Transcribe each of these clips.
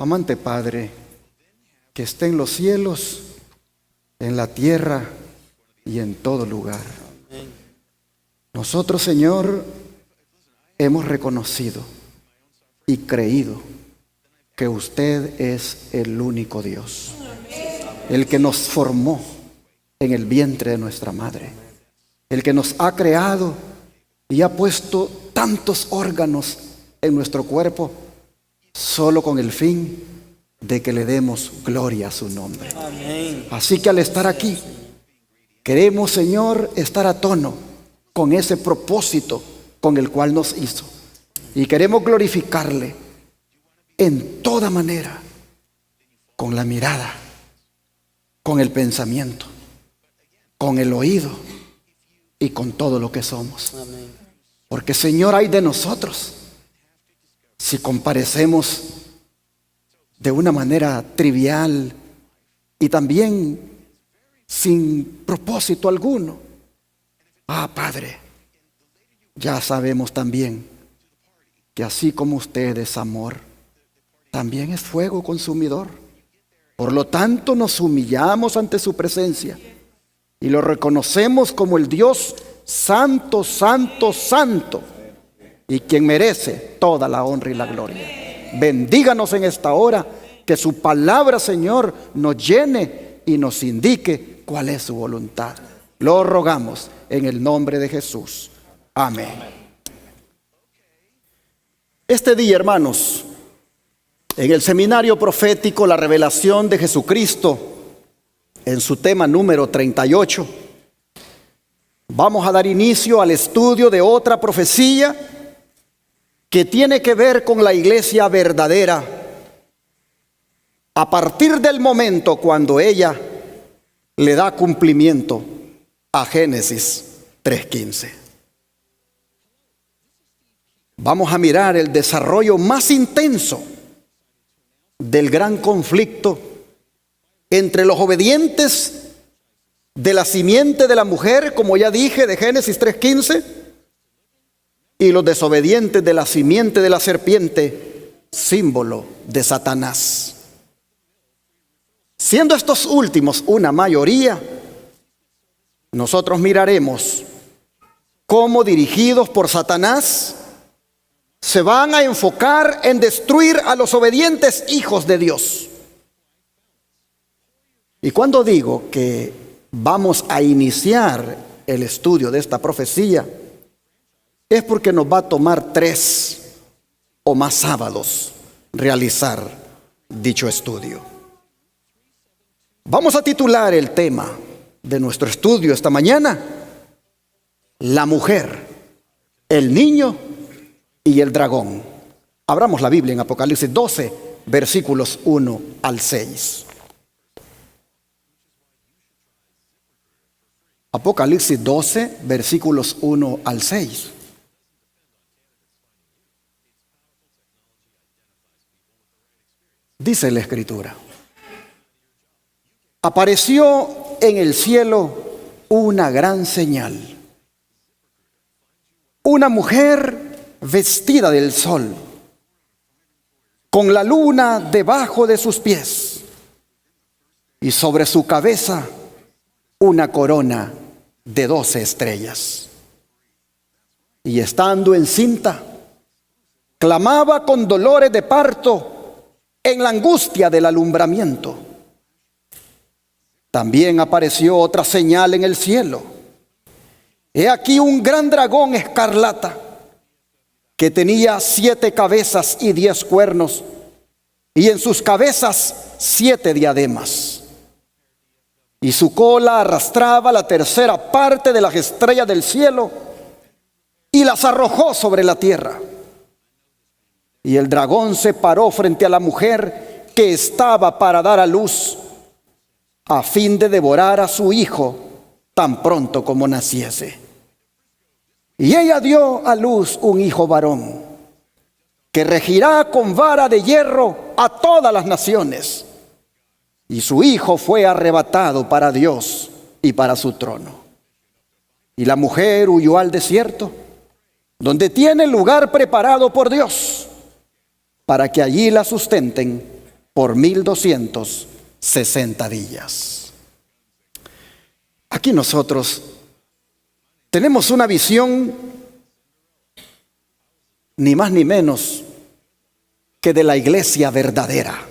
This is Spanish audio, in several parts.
Amante Padre, que esté en los cielos, en la tierra y en todo lugar. Nosotros, Señor, hemos reconocido y creído que usted es el único Dios, el que nos formó en el vientre de nuestra madre, el que nos ha creado y ha puesto tantos órganos en nuestro cuerpo solo con el fin de que le demos gloria a su nombre. Amén. Así que al estar aquí, queremos, Señor, estar a tono con ese propósito con el cual nos hizo. Y queremos glorificarle en toda manera, con la mirada, con el pensamiento, con el oído y con todo lo que somos. Amén. Porque, Señor, hay de nosotros si comparecemos de una manera trivial y también sin propósito alguno. Padre, ya sabemos también que así como usted es amor, también es fuego consumidor. Por lo tanto, nos humillamos ante su presencia y lo reconocemos como el Dios santo, santo, santo, y quien merece toda la honra y la gloria. Bendíganos en esta hora, que su palabra, Señor, nos llene y nos indique cuál es su voluntad. Lo rogamos en el nombre de Jesús. Amén. Este día, hermanos, en el seminario profético La Revelación de Jesucristo, en su tema número 38, vamos a dar inicio al estudio de otra profecía que tiene que ver con la iglesia verdadera a partir del momento cuando ella le da cumplimiento a Génesis 3:15. Vamos a mirar el desarrollo más intenso del gran conflicto entre los obedientes de la simiente de la mujer, como ya dije, de Génesis 3:15, y los desobedientes de la simiente de la serpiente, símbolo de Satanás. Siendo estos últimos una mayoría, nosotros miraremos cómo, dirigidos por Satanás, se van a enfocar en destruir a los obedientes hijos de Dios. Y cuando digo que vamos a iniciar el estudio de esta profecía, es porque nos va a tomar 3 o más sábados realizar dicho estudio. Vamos a titular el tema de nuestro estudio esta mañana: la mujer, el niño y el dragón. Abramos la Biblia en Apocalipsis 12, versículos 1 al 6. Apocalipsis 12, versículos 1 al 6. Dice la Escritura: apareció en el cielo una gran señal, una mujer vestida del sol, con la luna debajo de sus pies, y sobre su cabeza una corona de 12 estrellas. Y estando encinta, clamaba con dolores de parto en la angustia del alumbramiento. También apareció otra señal en el cielo. He aquí un gran dragón escarlata, que tenía 7 cabezas y 10 cuernos, y en sus cabezas 7 diademas. Y su cola arrastraba la tercera parte de las estrellas del cielo, y las arrojó sobre la tierra. Y el dragón se paró frente a la mujer que estaba para dar a luz, a fin de devorar a su hijo tan pronto como naciese. Y ella dio a luz un hijo varón, que regirá con vara de hierro a todas las naciones. Y su hijo fue arrebatado para Dios y para su trono. Y la mujer huyó al desierto, donde tiene lugar preparado por Dios, para que allí la sustenten por 1260 días. Aquí nosotros tenemos una visión ni más ni menos que de la iglesia verdadera.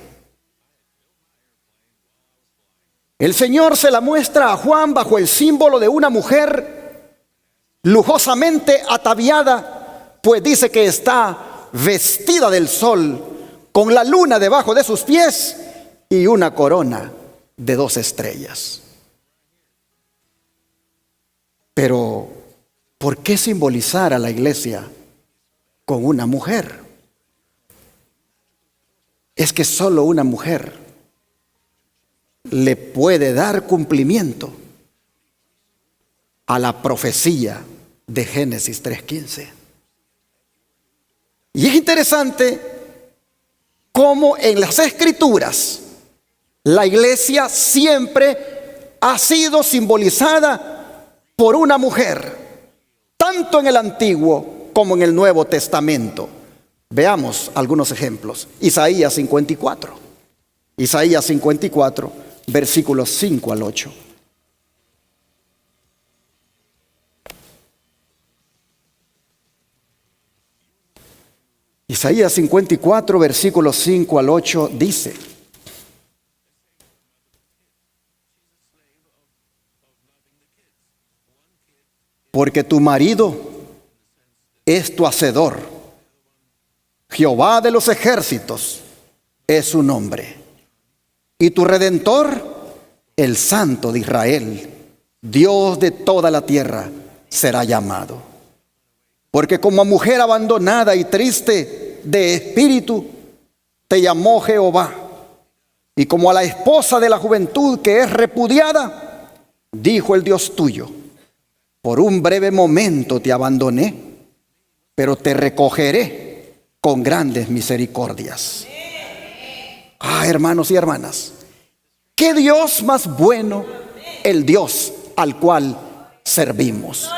El Señor se la muestra a Juan bajo el símbolo de una mujer lujosamente ataviada, pues dice que está vestida del sol, con la luna debajo de sus pies y una corona de 2 estrellas. Pero, ¿por qué simbolizar a la iglesia con una mujer? Es que solo una mujer le puede dar cumplimiento a la profecía de Génesis 3:15. Y es interesante cómo en las Escrituras la iglesia siempre ha sido simbolizada por una mujer, tanto en el Antiguo como en el Nuevo Testamento. Veamos algunos ejemplos. Isaías 54. Isaías 54, versículos 5 al 8. Isaías 54, versículos 5 al 8 dice: porque tu marido es tu hacedor, Jehová de los ejércitos es su nombre, y tu redentor, el Santo de Israel, Dios de toda la tierra, será llamado. Porque como a mujer abandonada y triste de espíritu, te llamó Jehová, y como a la esposa de la juventud que es repudiada, dijo el Dios tuyo: por un breve momento te abandoné, pero te recogeré con grandes misericordias. Hermanos y hermanas, ¿qué Dios más bueno el Dios al cual servimos?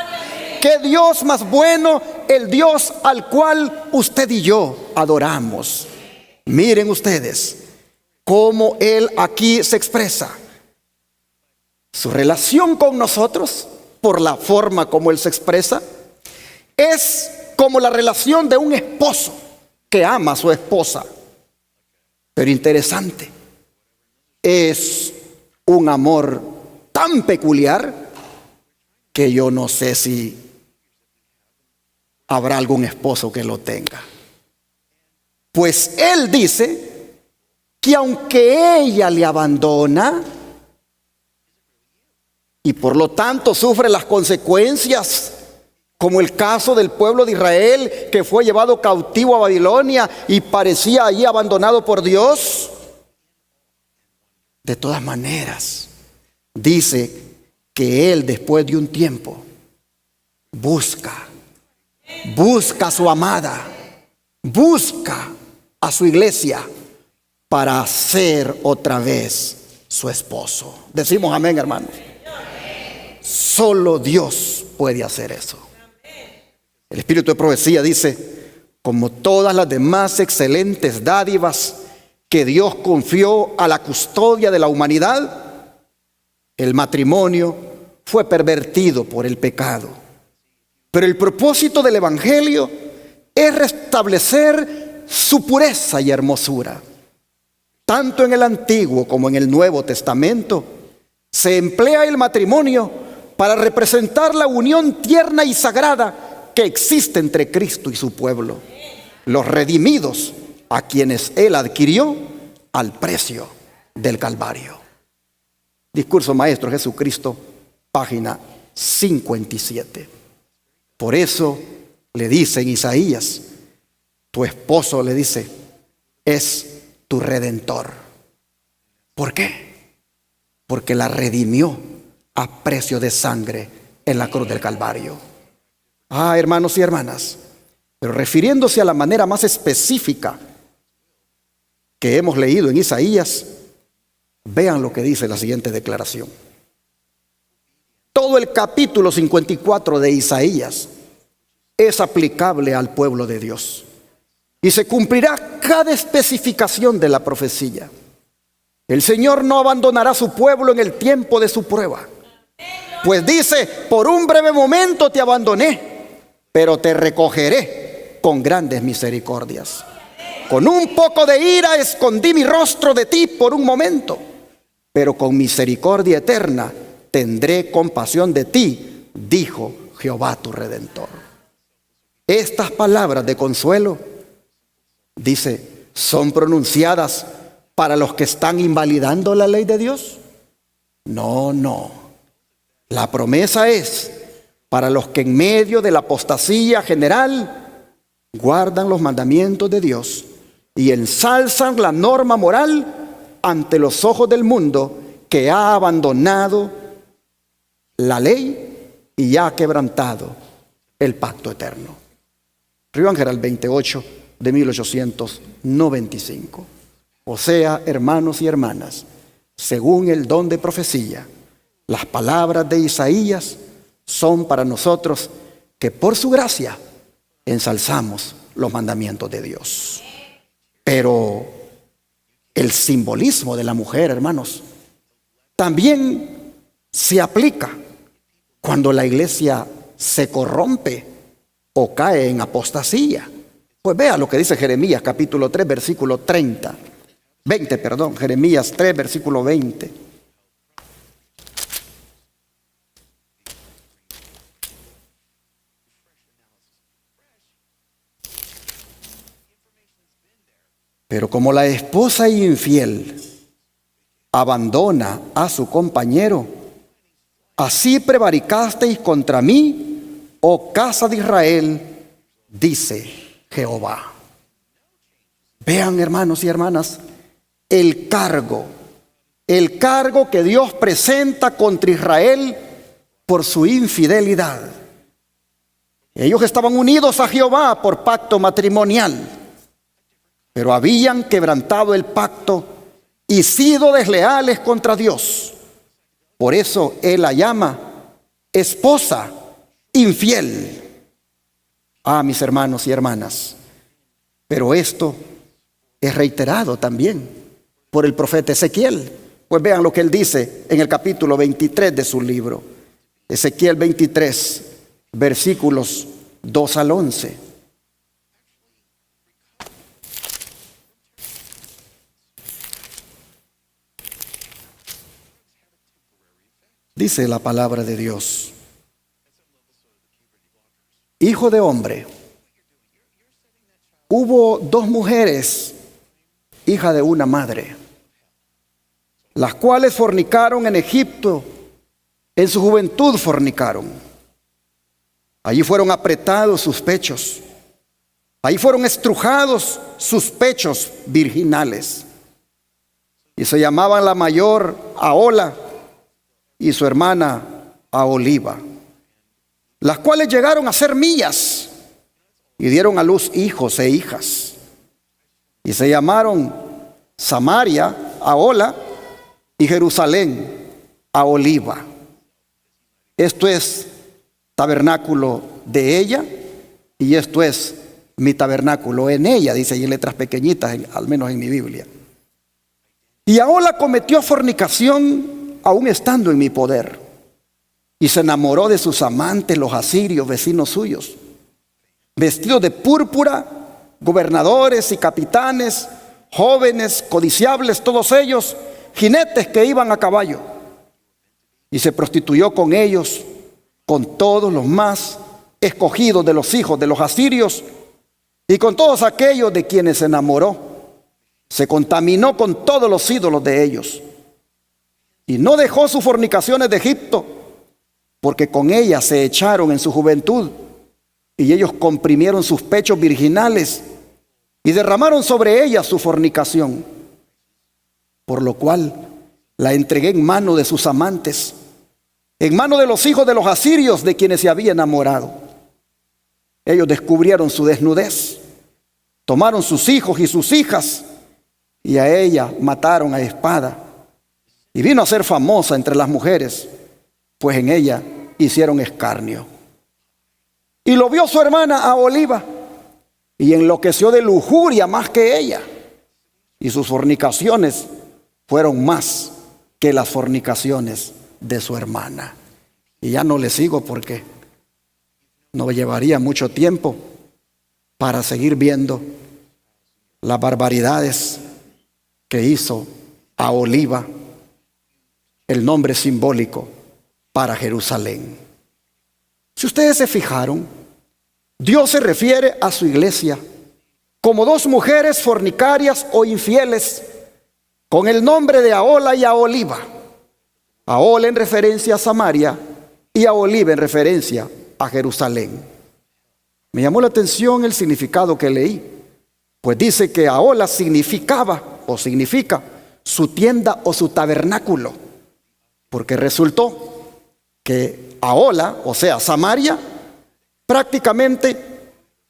¿Qué Dios más bueno el Dios al cual usted y yo adoramos? Miren ustedes cómo Él aquí se expresa. Su relación con nosotros, por la forma como Él se expresa, es como la relación de un esposo que ama a su esposa. Pero interesante, es un amor tan peculiar que yo no sé si habrá algún esposo que lo tenga. Pues Él dice que aunque ella le abandona y por lo tanto sufre las consecuencias, como el caso del pueblo de Israel que fue llevado cautivo a Babilonia y parecía allí abandonado por Dios, de todas maneras dice que Él, después de un tiempo, busca a su amada, busca a su iglesia para ser otra vez su esposo. Decimos amén, hermanos. Solo Dios puede hacer eso. El Espíritu de profecía dice: como todas las demás excelentes dádivas que Dios confió a la custodia de la humanidad, el matrimonio fue pervertido por el pecado. Pero el propósito del Evangelio es restablecer su pureza y hermosura. Tanto en el Antiguo como en el Nuevo Testamento se emplea el matrimonio para representar la unión tierna y sagrada que existe entre Cristo y su pueblo, los redimidos a quienes Él adquirió al precio del Calvario. Discurso Maestro Jesucristo, página 57. Por eso le dice en Isaías, tu esposo, le dice, es tu redentor. ¿Por qué? Porque la redimió a precio de sangre en la cruz del Calvario. Hermanos y hermanas, pero refiriéndose a la manera más específica que hemos leído en Isaías, vean lo que dice la siguiente declaración. Todo el capítulo 54 de Isaías es aplicable al pueblo de Dios. y se cumplirá cada especificación de la profecía. El Señor no abandonará a su pueblo en el tiempo de su prueba. Pues dice, por un breve momento te abandoné, pero te recogeré con grandes misericordias. Con un poco de ira escondí mi rostro de ti por un momento, pero con misericordia eterna tendré compasión de ti, dijo Jehová tu Redentor. Estas palabras de consuelo, dice, ¿son pronunciadas para los que están invalidando la ley de Dios? No, no. La promesa es para los que en medio de la apostasía general guardan los mandamientos de Dios y ensalzan la norma moral ante los ojos del mundo que ha abandonado la ley y ha quebrantado el pacto eterno. Río Ángel 28 de 1895. O sea, hermanos y hermanas, según el don de profecía, las palabras de Isaías son para nosotros que por su gracia ensalzamos los mandamientos de Dios. Pero el simbolismo de la mujer, hermanos, también se aplica cuando la iglesia se corrompe o cae en apostasía. Pues vea lo que dice Jeremías capítulo 3, versículo 20, Jeremías 3, versículo 20. Pero como la esposa infiel abandona a su compañero, así prevaricasteis contra mí, oh casa de Israel, dice Jehová. Vean, hermanos y hermanas, el cargo que Dios presenta contra Israel por su infidelidad. Ellos estaban unidos a Jehová por pacto matrimonial, pero habían quebrantado el pacto y sido desleales contra Dios. Por eso Él la llama esposa infiel. Ah, mis hermanos y hermanas, pero esto es reiterado también por el profeta Ezequiel. Pues vean lo que él dice en el capítulo 23 de su libro. Ezequiel 23, versículos 2 al 11. Dice la palabra de Dios: Hijo de hombre, hubo dos mujeres, hija de una madre, las cuales fornicaron en Egipto, en su juventud fornicaron. Allí fueron apretados sus pechos, ahí fueron estrujados sus pechos virginales. Y se llamaban la mayor Ahola y su hermana Aholiba, las cuales llegaron a ser mías y dieron a luz hijos e hijas. Y se llamaron Samaria Ahola y Jerusalén Aholiba. Esto es tabernáculo de ella y esto es mi tabernáculo en ella, dice ahí en letras pequeñitas, al menos en mi Biblia. Y Ahola cometió fornicación aún estando en mi poder, y se enamoró de sus amantes, los asirios, vecinos suyos, vestidos de púrpura, gobernadores y capitanes, jóvenes, codiciables, todos ellos, jinetes que iban a caballo. Y se prostituyó con ellos, con todos los más escogidos de los hijos de los asirios, y con todos aquellos de quienes se enamoró. Se contaminó con todos los ídolos de ellos. Y no dejó sus fornicaciones de Egipto, porque con ellas se echaron en su juventud, y ellos comprimieron sus pechos virginales y derramaron sobre ellas su fornicación. Por lo cual la entregué en mano de sus amantes, en mano de los hijos de los asirios de quienes se había enamorado. Ellos descubrieron su desnudez, tomaron sus hijos y sus hijas, y a ella mataron a espada. Y vino a ser famosa entre las mujeres, pues en ella hicieron escarnio. Y lo vio su hermana Aholiba, y enloqueció de lujuria más que ella, y sus fornicaciones fueron más que las fornicaciones de su hermana. Y ya no le sigo porque no llevaría mucho tiempo para seguir viendo las barbaridades que hizo Aholiba, el nombre simbólico para Jerusalén. Si ustedes se fijaron, Dios se refiere a su iglesia como dos mujeres fornicarias o infieles con el nombre de Ahola y Aholiba. Ahola en referencia a Samaria y Aholiba en referencia a Jerusalén. Me llamó la atención el significado que leí, pues dice que Ahola significaba o significa su tienda o su tabernáculo, porque resultó que Ahola, o sea Samaria, prácticamente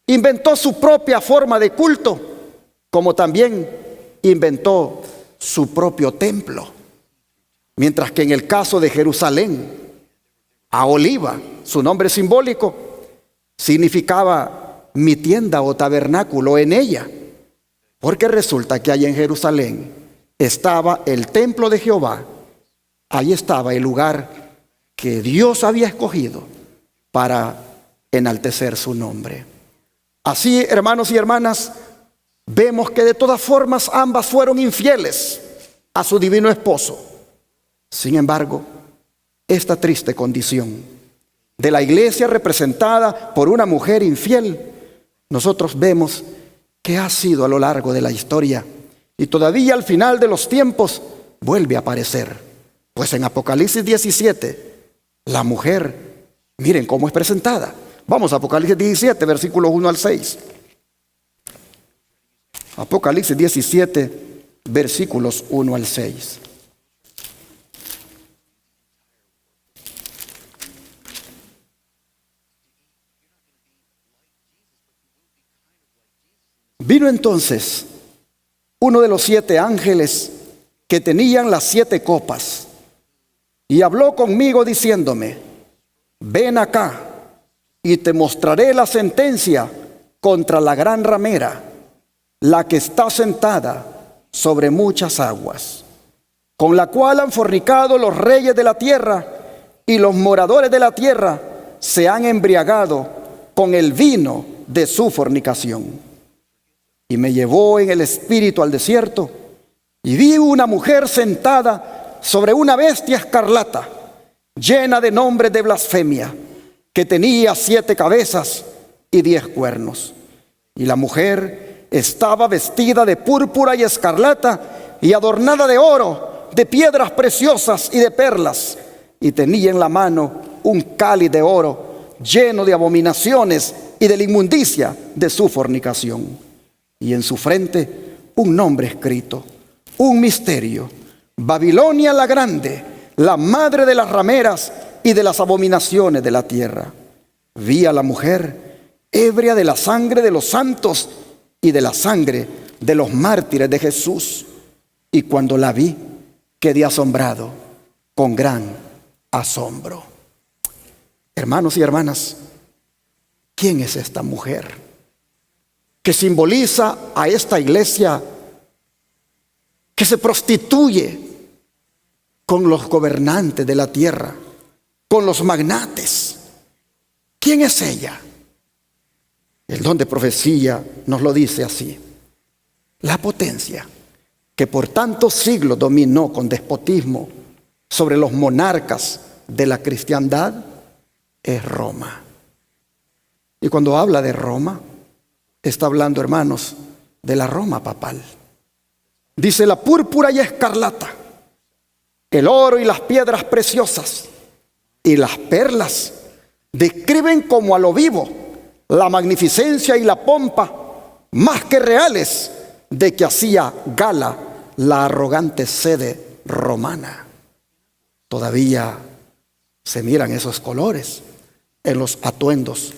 inventó su propia forma de culto, como también inventó su propio templo. Mientras que en el caso de Jerusalén, Aholiba, su nombre simbólico, significaba mi tienda o tabernáculo en ella, porque resulta que allá en Jerusalén estaba el templo de Jehová. Ahí estaba el lugar que Dios había escogido para enaltecer su nombre. Así, hermanos y hermanas, vemos que de todas formas ambas fueron infieles a su divino esposo. Sin embargo, esta triste condición de la iglesia representada por una mujer infiel, nosotros vemos que ha sido a lo largo de la historia y todavía al final de los tiempos vuelve a aparecer. Pues en Apocalipsis 17, la mujer, miren cómo es presentada. Vamos a Apocalipsis 17, versículos 1 al 6. Apocalipsis 17, versículos 1 al 6. Vino entonces uno de los 7 ángeles que tenían las 7 copas y habló conmigo diciéndome: ven acá y te mostraré la sentencia contra la gran ramera, la que está sentada sobre muchas aguas, con la cual han fornicado los reyes de la tierra, y los moradores de la tierra se han embriagado con el vino de su fornicación. Y me llevó en el espíritu al desierto, y vi una mujer sentada sobre una bestia escarlata, llena de nombres de blasfemia, que tenía 7 cabezas y 10 cuernos. Y la mujer estaba vestida de púrpura y escarlata, y adornada de oro, de piedras preciosas y de perlas, y tenía en la mano un cáliz de oro lleno de abominaciones y de la inmundicia de su fornicación. Y en su frente un nombre escrito, un misterio: Babilonia la grande, la madre de las rameras y de las abominaciones de la tierra. Vi a la mujer ebria de la sangre de los santos y de la sangre de los mártires de Jesús. Y cuando la vi, quedé asombrado con gran asombro. Hermanos y hermanas, ¿quién es esta mujer que simboliza a esta iglesia que se prostituye con los gobernantes de la tierra, con los magnates? ¿Quién es ella? El don de profecía nos lo dice así: la potencia que por tantos siglos dominó con despotismo sobre los monarcas de la cristiandad es Roma. Y cuando habla de Roma, está hablando, hermanos, de la Roma papal. Dice: la púrpura y escarlata, el oro y las piedras preciosas y las perlas describen como a lo vivo la magnificencia y la pompa más que reales de que hacía gala la arrogante sede romana. Todavía se miran esos colores en los atuendos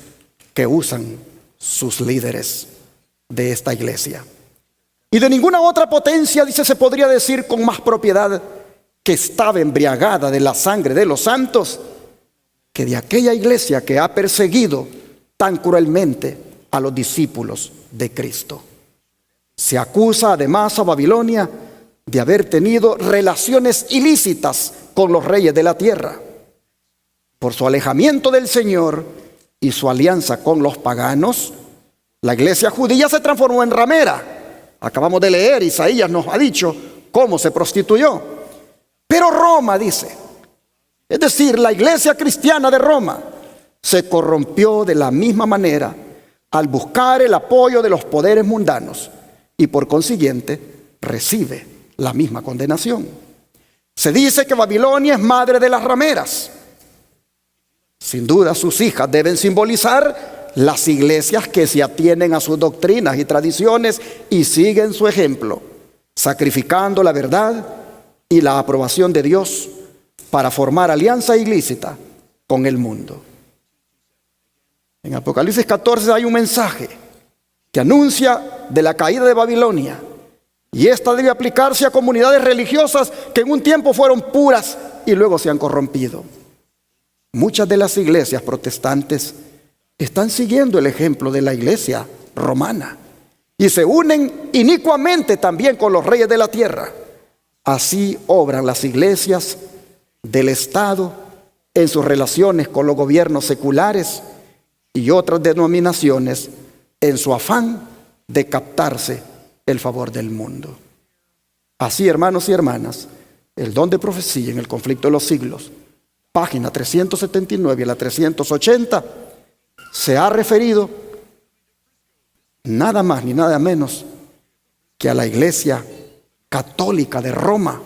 que usan sus líderes de esta iglesia. Y de ninguna otra potencia, dice, se podría decir con más propiedad que estaba embriagada de la sangre de los santos, que de aquella iglesia que ha perseguido tan cruelmente a los discípulos de Cristo. Se acusa además a Babilonia de haber tenido relaciones ilícitas con los reyes de la tierra. Por su alejamiento del Señor y su alianza con los paganos, la iglesia judía se transformó en ramera. Acabamos de leer, Isaías nos ha dicho cómo se prostituyó. Pero Roma, dice, es decir, la iglesia cristiana de Roma, se corrompió de la misma manera al buscar el apoyo de los poderes mundanos y por consiguiente recibe la misma condenación. Se dice que Babilonia es madre de las rameras. Sin duda sus hijas deben simbolizar las iglesias que se atienen a sus doctrinas y tradiciones y siguen su ejemplo, sacrificando la verdad y la aprobación de Dios para formar alianza ilícita con el mundo. En Apocalipsis 14 hay un mensaje que anuncia de la caída de Babilonia, y esta debe aplicarse a comunidades religiosas que en un tiempo fueron puras y luego se han corrompido. Muchas de las iglesias protestantes están siguiendo el ejemplo de la iglesia romana y se unen inicuamente también con los reyes de la tierra. Así obran las iglesias del Estado en sus relaciones con los gobiernos seculares y otras denominaciones en su afán de captarse el favor del mundo. Así, hermanos y hermanas, el don de profecía en el conflicto de los siglos, página 379 y la 380, se ha referido nada más ni nada menos que a la iglesia católica de Roma,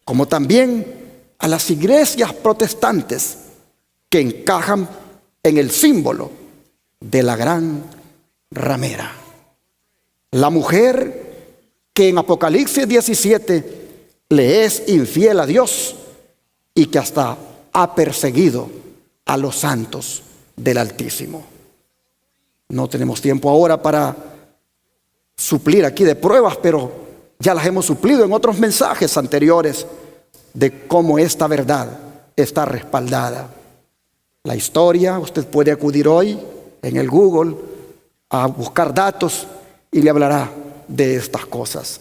como también a las iglesias protestantes que encajan en el símbolo de la gran ramera. La mujer que en Apocalipsis 17 le es infiel a Dios y que hasta ha perseguido a los santos del Altísimo. No tenemos tiempo ahora para suplir aquí de pruebas, pero ya las hemos suplido en otros mensajes anteriores de cómo esta verdad está respaldada. La historia, usted puede acudir hoy en el Google a buscar datos y le hablará de estas cosas.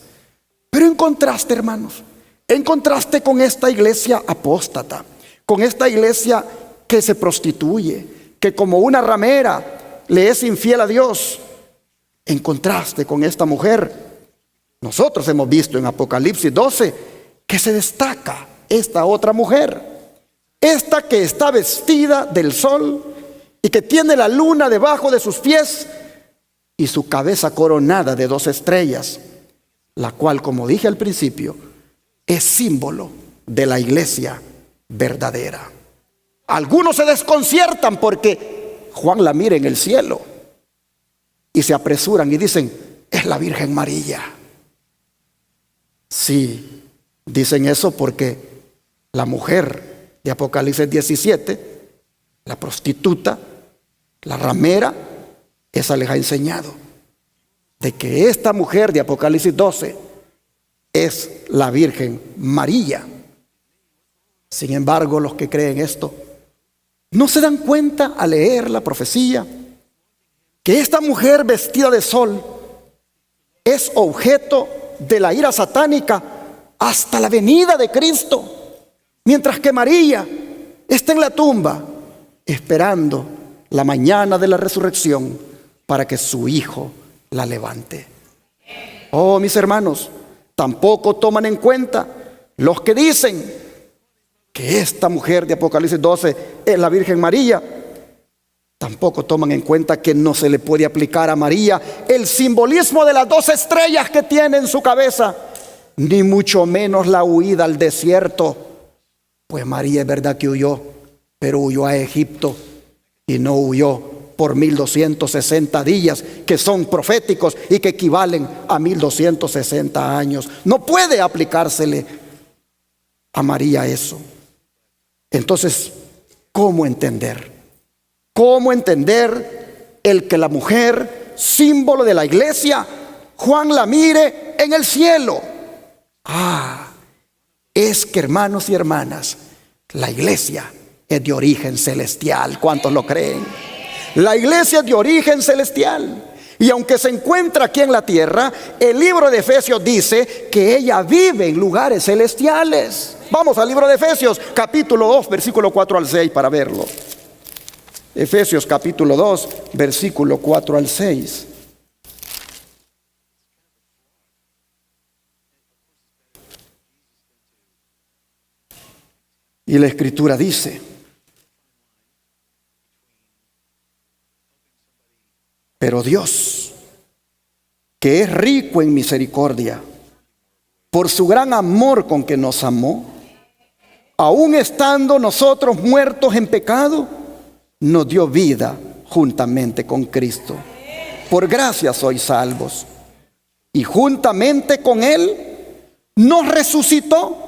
Pero en contraste, hermanos, en contraste con esta iglesia apóstata, con esta iglesia que se prostituye, que como una ramera le es infiel a Dios, en contraste con esta mujer, nosotros hemos visto en Apocalipsis 12 que se destaca esta otra mujer, esta que está vestida del sol y que tiene la luna debajo de sus pies y su cabeza coronada de 2 estrellas, la cual, como dije al principio, es símbolo de la iglesia verdadera. Algunos se desconciertan porque Juan la mira en el cielo y se apresuran y dicen, es la Virgen María. Sí, dicen eso porque la mujer de Apocalipsis 17, la prostituta, la ramera, esa les ha enseñado de que esta mujer de Apocalipsis 12 es la Virgen María. Sin embargo, los que creen esto no se dan cuenta al leer la profecía que esta mujer vestida de sol es objeto de la ira satánica hasta la venida de Cristo, mientras que María está en la tumba esperando la mañana de la resurrección para que su hijo la levante. Oh, mis hermanos, tampoco toman en cuenta los que dicen que esta mujer de Apocalipsis 12 es la Virgen María. Tampoco toman en cuenta que no se le puede aplicar a María el simbolismo de las 2 estrellas que tiene en su cabeza, ni mucho menos la huida al desierto. Pues María es verdad que huyó, pero huyó a Egipto y no huyó por 1260 días que son proféticos y que equivalen a 1260 años. No puede aplicársele a María eso. Entonces, ¿cómo entender? ¿Cómo entender el que la mujer, símbolo de la iglesia, Juan la mire en el cielo? Es que, hermanos y hermanas, la iglesia es de origen celestial. ¿Cuántos lo creen? La iglesia es de origen celestial. Y aunque se encuentra aquí en la tierra, el libro de Efesios dice que ella vive en lugares celestiales. Vamos al libro de Efesios, capítulo 2, versículo 4 al 6 para verlo. Efesios capítulo 2, versículo 4 al 6. Y la escritura dice: pero Dios, que es rico en misericordia, por su gran amor con que nos amó, aun estando nosotros muertos en pecado, nos dio vida juntamente con Cristo. Por gracia sois salvos. Y juntamente con Él nos resucitó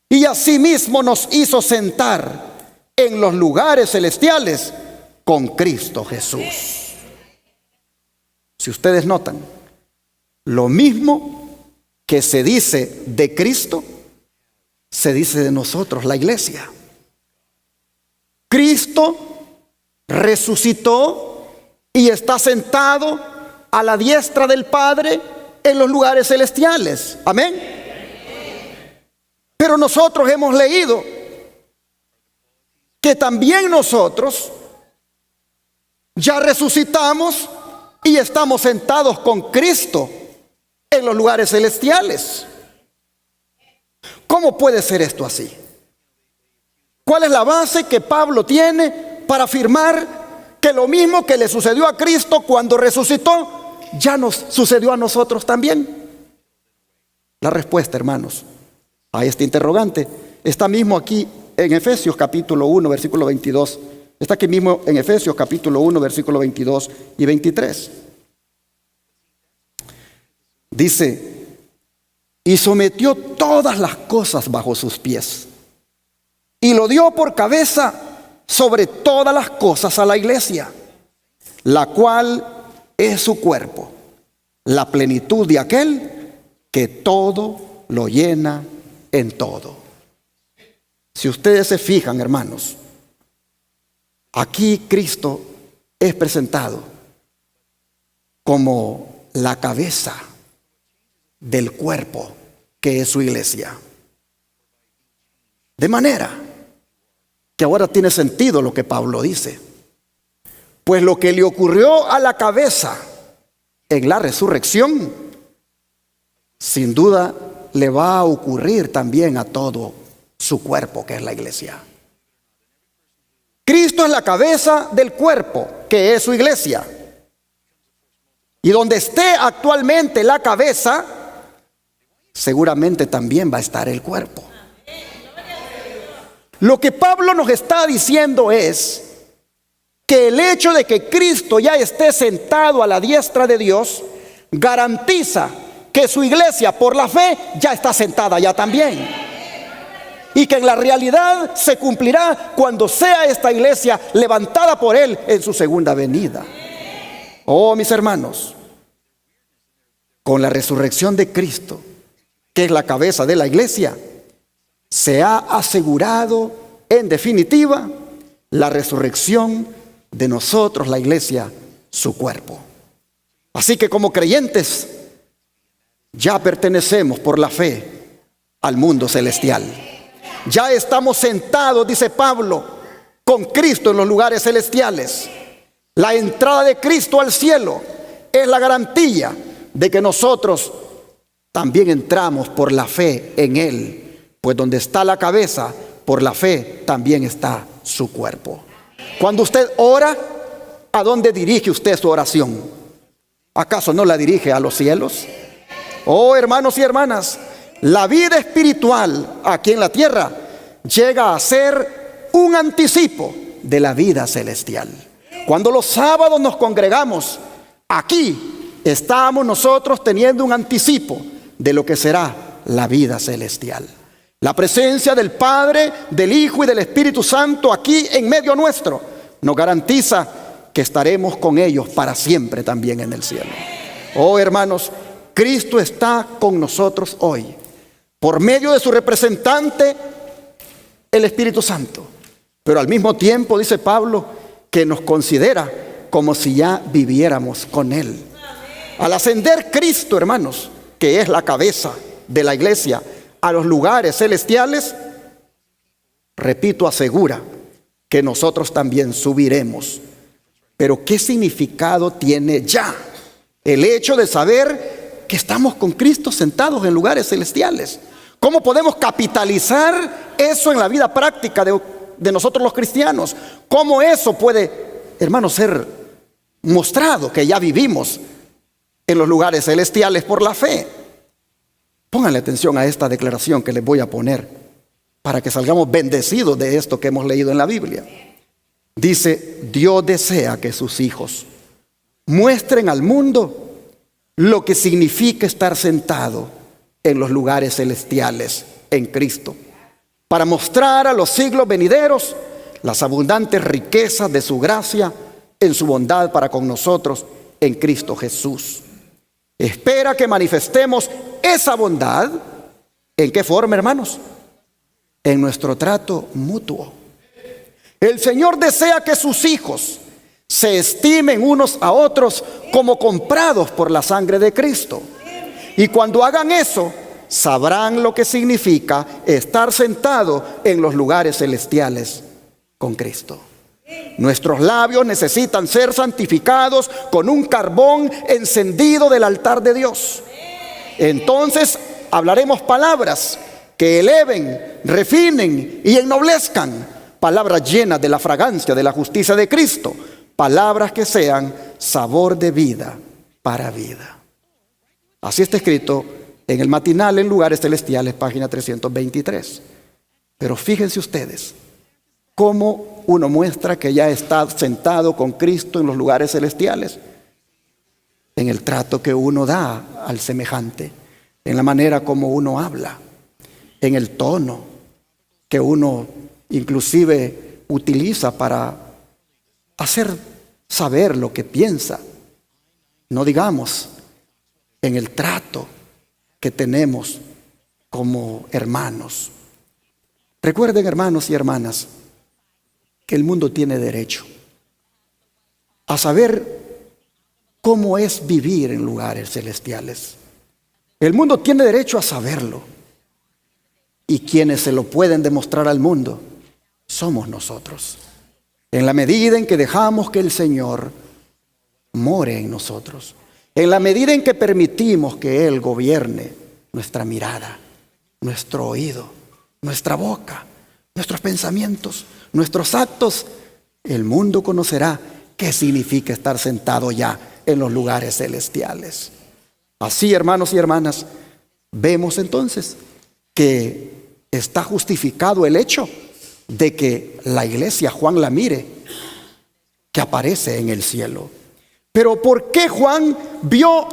y asimismo nos hizo sentar en los lugares celestiales con Cristo Jesús. Si ustedes notan, lo mismo que se dice de Cristo, se dice de nosotros, la iglesia. Cristo resucitó y está sentado a la diestra del Padre en los lugares celestiales. Amén. Pero nosotros hemos leído que también nosotros ya resucitamos y estamos sentados con Cristo en los lugares celestiales. ¿Cómo puede ser esto así? ¿Cuál es la base que Pablo tiene para afirmar que lo mismo que le sucedió a Cristo cuando resucitó, ya nos sucedió a nosotros también? La respuesta, hermanos, a este interrogante está mismo aquí en Efesios capítulo 1, versículo 22. Está aquí mismo en Efesios capítulo 1, versículo 22 y 23. Dice: y sometió todas las cosas bajo sus pies, y lo dio por cabeza sobre todas las cosas a la iglesia, la cual es su cuerpo, la plenitud de aquel que todo lo llena en todo. Si ustedes se fijan, hermanos, aquí Cristo es presentado como la cabeza del cuerpo que es su iglesia. De manera que ahora tiene sentido lo que Pablo dice. Pues lo que le ocurrió a la cabeza en la resurrección, sin duda le va a ocurrir también a todo su cuerpo, que es la iglesia. Cristo es la cabeza del cuerpo, que es su iglesia. Y donde esté actualmente la cabeza, seguramente también va a estar el cuerpo. Lo que Pablo nos está diciendo es que el hecho de que Cristo ya esté sentado a la diestra de Dios garantiza que su iglesia por la fe ya está sentada ya también. Y que en la realidad se cumplirá cuando sea esta iglesia levantada por Él en su segunda venida. Oh, mis hermanos, con la resurrección de Cristo, que es la cabeza de la iglesia, se ha asegurado en definitiva la resurrección de nosotros, la iglesia, su cuerpo. Así que como creyentes ya pertenecemos por la fe al mundo celestial. Ya estamos sentados, dice Pablo, con Cristo en los lugares celestiales. La entrada de Cristo al cielo es la garantía de que nosotros también entramos por la fe en Él. Pues donde está la cabeza, por la fe también está su cuerpo. Cuando usted ora, ¿a dónde dirige usted su oración? ¿Acaso no la dirige a los cielos? Oh, hermanos y hermanas, la vida espiritual aquí en la tierra llega a ser un anticipo de la vida celestial. Cuando los sábados nos congregamos, aquí estamos nosotros teniendo un anticipo de lo que será la vida celestial. La presencia del Padre, del Hijo y del Espíritu Santo aquí en medio nuestro nos garantiza que estaremos con ellos para siempre también en el cielo. Oh, hermanos, Cristo está con nosotros hoy por medio de su representante, el Espíritu Santo. Pero al mismo tiempo dice Pablo que nos considera como si ya viviéramos con Él. Al ascender Cristo, hermanos, que es la cabeza de la iglesia, a los lugares celestiales, repito, asegura que nosotros también subiremos. Pero ¿qué significado tiene ya el hecho de saber que estamos con Cristo sentados en lugares celestiales? ¿Cómo podemos capitalizar eso en la vida práctica de nosotros los cristianos? ¿Cómo eso puede, hermanos, ser mostrado que ya vivimos en los lugares celestiales por la fe? Pónganle atención a esta declaración que les voy a poner para que salgamos bendecidos de esto que hemos leído en la Biblia. Dice: Dios desea que sus hijos muestren al mundo lo que significa estar sentado en los lugares celestiales en Cristo, para mostrar a los siglos venideros las abundantes riquezas de su gracia en su bondad para con nosotros en Cristo Jesús. Espera que manifestemos esa bondad. ¿En qué forma, hermanos? En nuestro trato mutuo. El Señor desea que sus hijos se estimen unos a otros como comprados por la sangre de Cristo. Y cuando hagan eso, sabrán lo que significa estar sentado en los lugares celestiales con Cristo. Nuestros labios necesitan ser santificados con un carbón encendido del altar de Dios. Entonces hablaremos palabras que eleven, refinen y ennoblezcan, palabras llenas de la fragancia de la justicia de Cristo, palabras que sean sabor de vida para vida. Así está escrito en el matinal en lugares celestiales, página 323. Pero fíjense ustedes cómo uno muestra que ya está sentado con Cristo en los lugares celestiales: en el trato que uno da al semejante, en la manera como uno habla, en el tono que uno inclusive utiliza para hacer saber lo que piensa. No digamos en el trato que tenemos como hermanos. Recuerden, hermanos y hermanas, que el mundo tiene derecho a saber cómo es vivir en lugares celestiales. El mundo tiene derecho a saberlo. Y quienes se lo pueden demostrar al mundo somos nosotros, en la medida en que dejamos que el Señor more en nosotros, en la medida en que permitimos que Él gobierne nuestra mirada, nuestro oído, nuestra boca, nuestros pensamientos, nuestros actos. El mundo conocerá qué significa estar sentado ya en los lugares celestiales. Así, hermanos y hermanas, vemos entonces que está justificado el hecho de que la iglesia Juan la mire, que aparece en el cielo. Pero ¿por qué Juan vio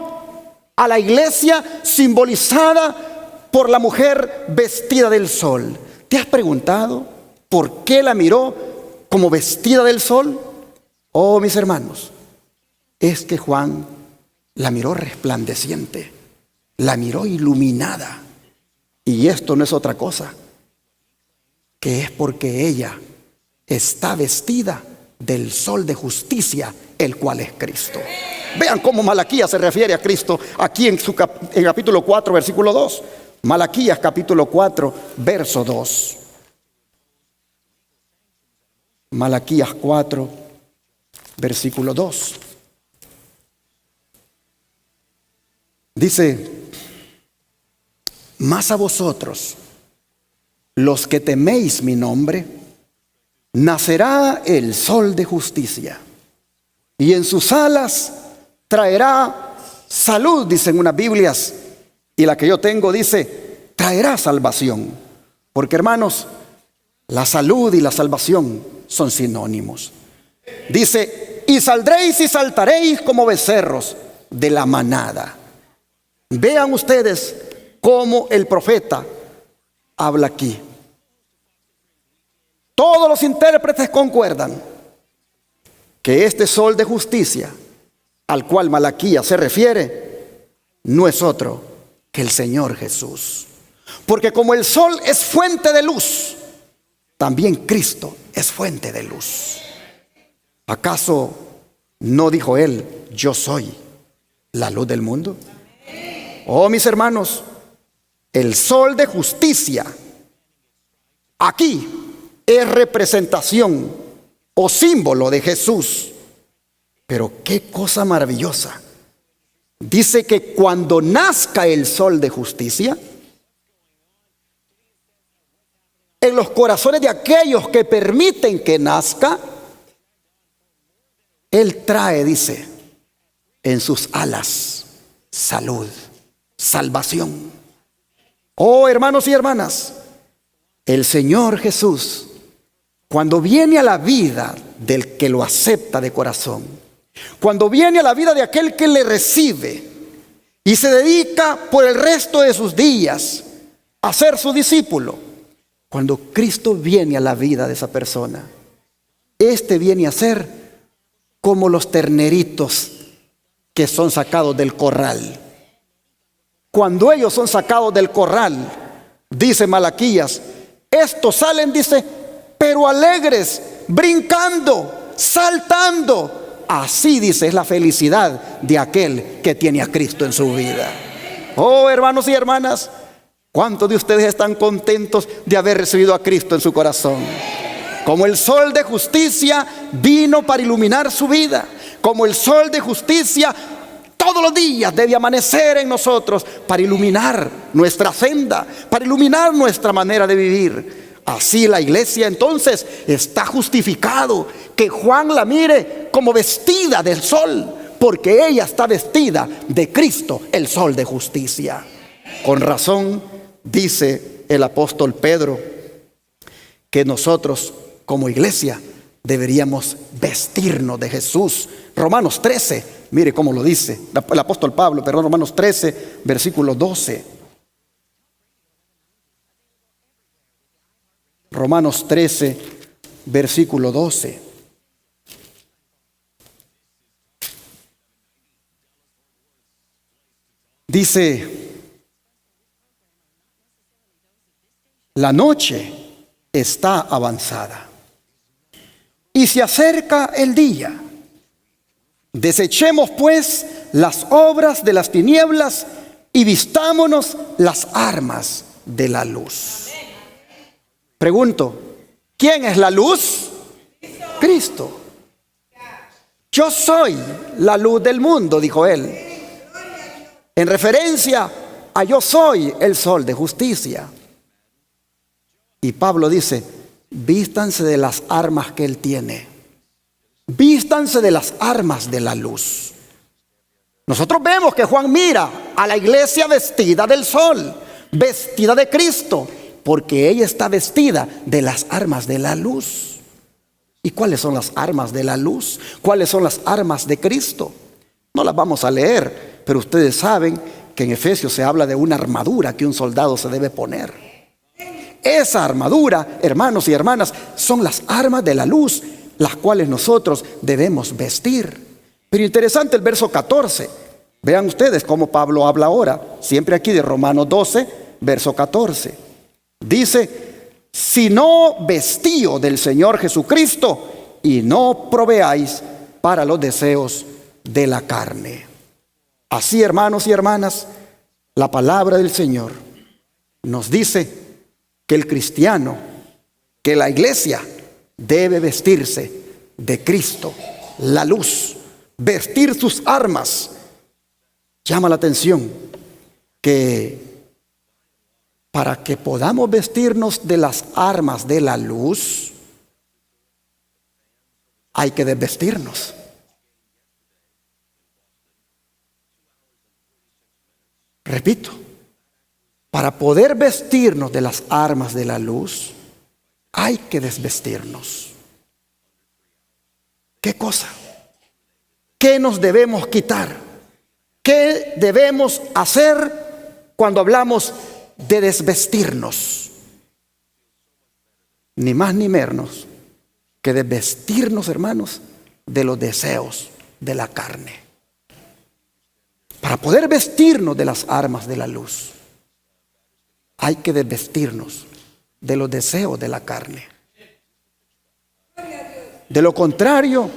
a la iglesia simbolizada por la mujer vestida del sol? ¿Te has preguntado por qué la miró como vestida del sol? Oh, mis hermanos, es que Juan la miró resplandeciente, la miró iluminada. Y esto no es otra cosa que es porque ella está vestida del sol de justicia, el cual es Cristo. Vean cómo Malaquías se refiere a Cristo aquí en capítulo 4, versículo 2. Malaquías capítulo 4, verso 2. Malaquías 4, versículo 2. Dice: mas a vosotros, los que teméis mi nombre, nacerá el sol de justicia, y en sus alas traerá salud, dicen unas Biblias, y la que yo tengo dice traerá salvación. Porque, hermanos, la salud y la salvación son sinónimos. Dice: y saldréis y saltaréis como becerros de la manada. Vean ustedes cómo el profeta habla aquí. Todos los intérpretes concuerdan que este sol de justicia al cual Malaquías se refiere no es otro que el Señor Jesús. Porque como el sol es fuente de luz, también Cristo es fuente de luz. ¿Acaso ¿No dijo él, yo soy la luz del mundo? Oh, mis hermanos, el sol de justicia aquí es representación o símbolo de Jesús. Pero qué cosa maravillosa. Dice que cuando nazca el sol de justicia, en los corazones de aquellos que permiten que nazca, Él trae, dice, en sus alas salud, salvación. Oh, hermanos y hermanas, el Señor Jesús, cuando viene a la vida del que lo acepta de corazón, cuando viene a la vida de aquel que le recibe y se dedica por el resto de sus días a ser su discípulo, cuando Cristo viene a la vida de esa persona, este viene a ser como los terneritos que son sacados del corral. Cuando ellos son sacados del corral, dice Malaquías, estos salen, dice, pero alegres, brincando, saltando. Así, dice, es la felicidad de aquel que tiene a Cristo en su vida. Oh, hermanos y hermanas, ¿cuántos de ustedes están contentos de haber recibido a Cristo en su corazón? Como el sol de justicia vino para iluminar su vida, como el sol de justicia todos los días debe amanecer en nosotros para iluminar nuestra senda, para iluminar nuestra manera de vivir. Así la iglesia entonces está justificado que Juan la mire como vestida del sol, porque ella está vestida de Cristo, el sol de justicia. Con razón dice el apóstol Pedro que nosotros como iglesia deberíamos vestirnos de Jesús. Romanos 13, mire cómo lo dice el apóstol Pablo, perdón, Romanos 13, versículo 12. Romanos 13, versículo 12. Dice, la noche está avanzada y se acerca el día. Desechemos pues las obras de las tinieblas y vistámonos las armas de la luz. Pregunto, ¿quién es la luz? Cristo. Yo soy la luz del mundo, dijo él, en referencia a yo soy el sol de justicia. Y Pablo dice, vístanse de las armas que él tiene. Vístanse de las armas de la luz. Nosotros vemos que Juan mira a la iglesia vestida del sol, vestida de Cristo, porque ella está vestida de las armas de la luz. ¿Y cuáles son las armas de la luz? ¿Cuáles son las armas de Cristo? No las vamos a leer, pero ustedes saben que en Efesios se habla de una armadura que un soldado se debe poner. Esa armadura, hermanos y hermanas, son las armas de la luz, las cuales nosotros debemos vestir. Pero interesante el verso 14. Vean ustedes cómo Pablo habla ahora, siempre aquí de Romanos 12, verso 14. Dice, si no vestío del Señor Jesucristo y no proveáis para los deseos de la carne. Así, hermanos y hermanas, la palabra del Señor nos dice que el cristiano, que la iglesia debe vestirse de Cristo, la luz, vestir sus armas. Llama la atención que para que podamos vestirnos de las armas de la luz, hay que desvestirnos. Repito, para poder vestirnos de las armas de la luz, hay que desvestirnos. ¿Qué cosa? ¿Qué nos debemos quitar? ¿Qué debemos hacer cuando hablamos de desvestirnos? Ni más ni menos que desvestirnos, hermanos, de los deseos de la carne. Para poder vestirnos de las armas de la luz, hay que desvestirnos de los deseos de la carne. De lo contrario,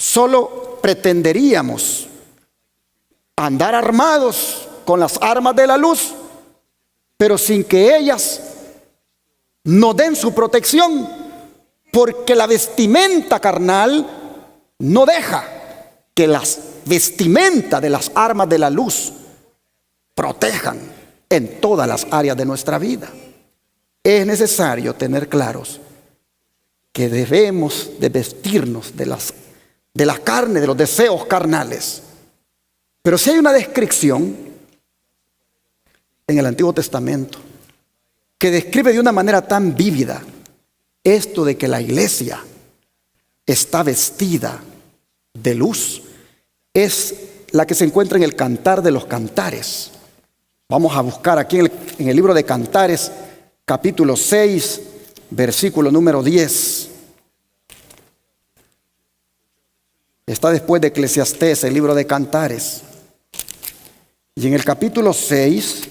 solo pretenderíamos andar armados con las armas de la luz, pero sin que ellas nos den su protección, porque la vestimenta carnal no deja que las vestimentas de las armas de la luz protejan en todas las áreas de nuestra vida. Es necesario tener claros que debemos de vestirnos de la carne, de los deseos carnales. Pero si hay una descripción en el Antiguo Testamento que describe de una manera tan vívida esto de que la iglesia está vestida de luz, es la que se encuentra en el Cantar de los Cantares. Vamos a buscar aquí en el libro de Cantares, capítulo 6, versículo número 10. Está después de Eclesiastés, el libro de Cantares. Y en el capítulo 6,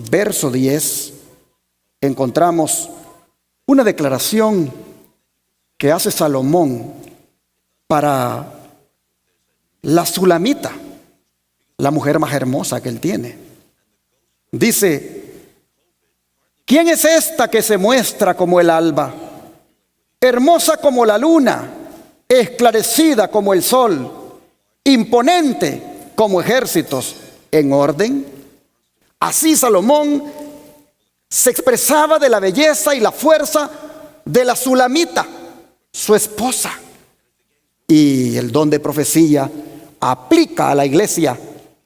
verso 10, encontramos una declaración que hace Salomón para la Sulamita, la mujer más hermosa que él tiene. Dice: ¿quién es esta que se muestra como el alba, hermosa como la luna, esclarecida como el sol, imponente como ejércitos en orden? Así Salomón se expresaba de la belleza y la fuerza de la Sulamita, su esposa. Y el don de profecía aplica a la iglesia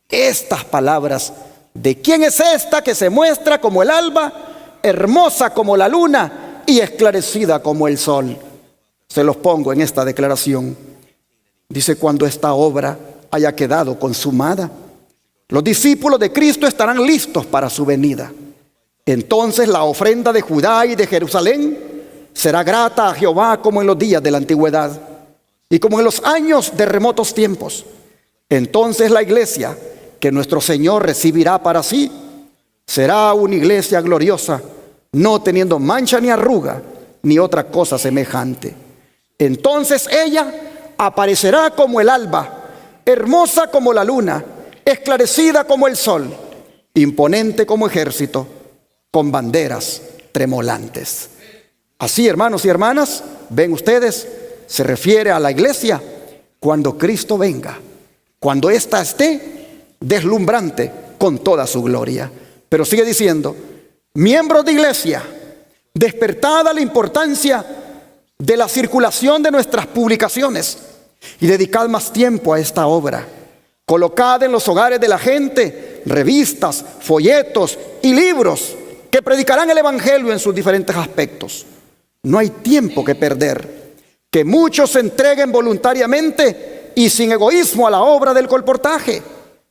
estas palabras de quién es esta que se muestra como el alba, hermosa como la luna y esclarecida como el sol. Se los pongo en esta declaración. Dice: cuando esta obra haya quedado consumada, los discípulos de Cristo estarán listos para su venida. Entonces la ofrenda de Judá y de Jerusalén será grata a Jehová como en los días de la antigüedad y como en los años de remotos tiempos. Entonces la iglesia que nuestro Señor recibirá para sí será una iglesia gloriosa, no teniendo mancha ni arruga ni otra cosa semejante. Entonces ella aparecerá como el alba, hermosa como la luna, esclarecida como el sol, imponente como ejército, con banderas tremolantes. Así, hermanos y hermanas, ven ustedes, se refiere a la iglesia cuando Cristo venga, cuando ésta esté deslumbrante con toda su gloria. Pero sigue diciendo: miembros de iglesia, despertada la importancia de la circulación de nuestras publicaciones y dedicad más tiempo a esta obra. Colocad en los hogares de la gente revistas, folletos y libros que predicarán el evangelio en sus diferentes aspectos. No hay tiempo que perder. Que muchos se entreguen voluntariamente y sin egoísmo a la obra del colportaje,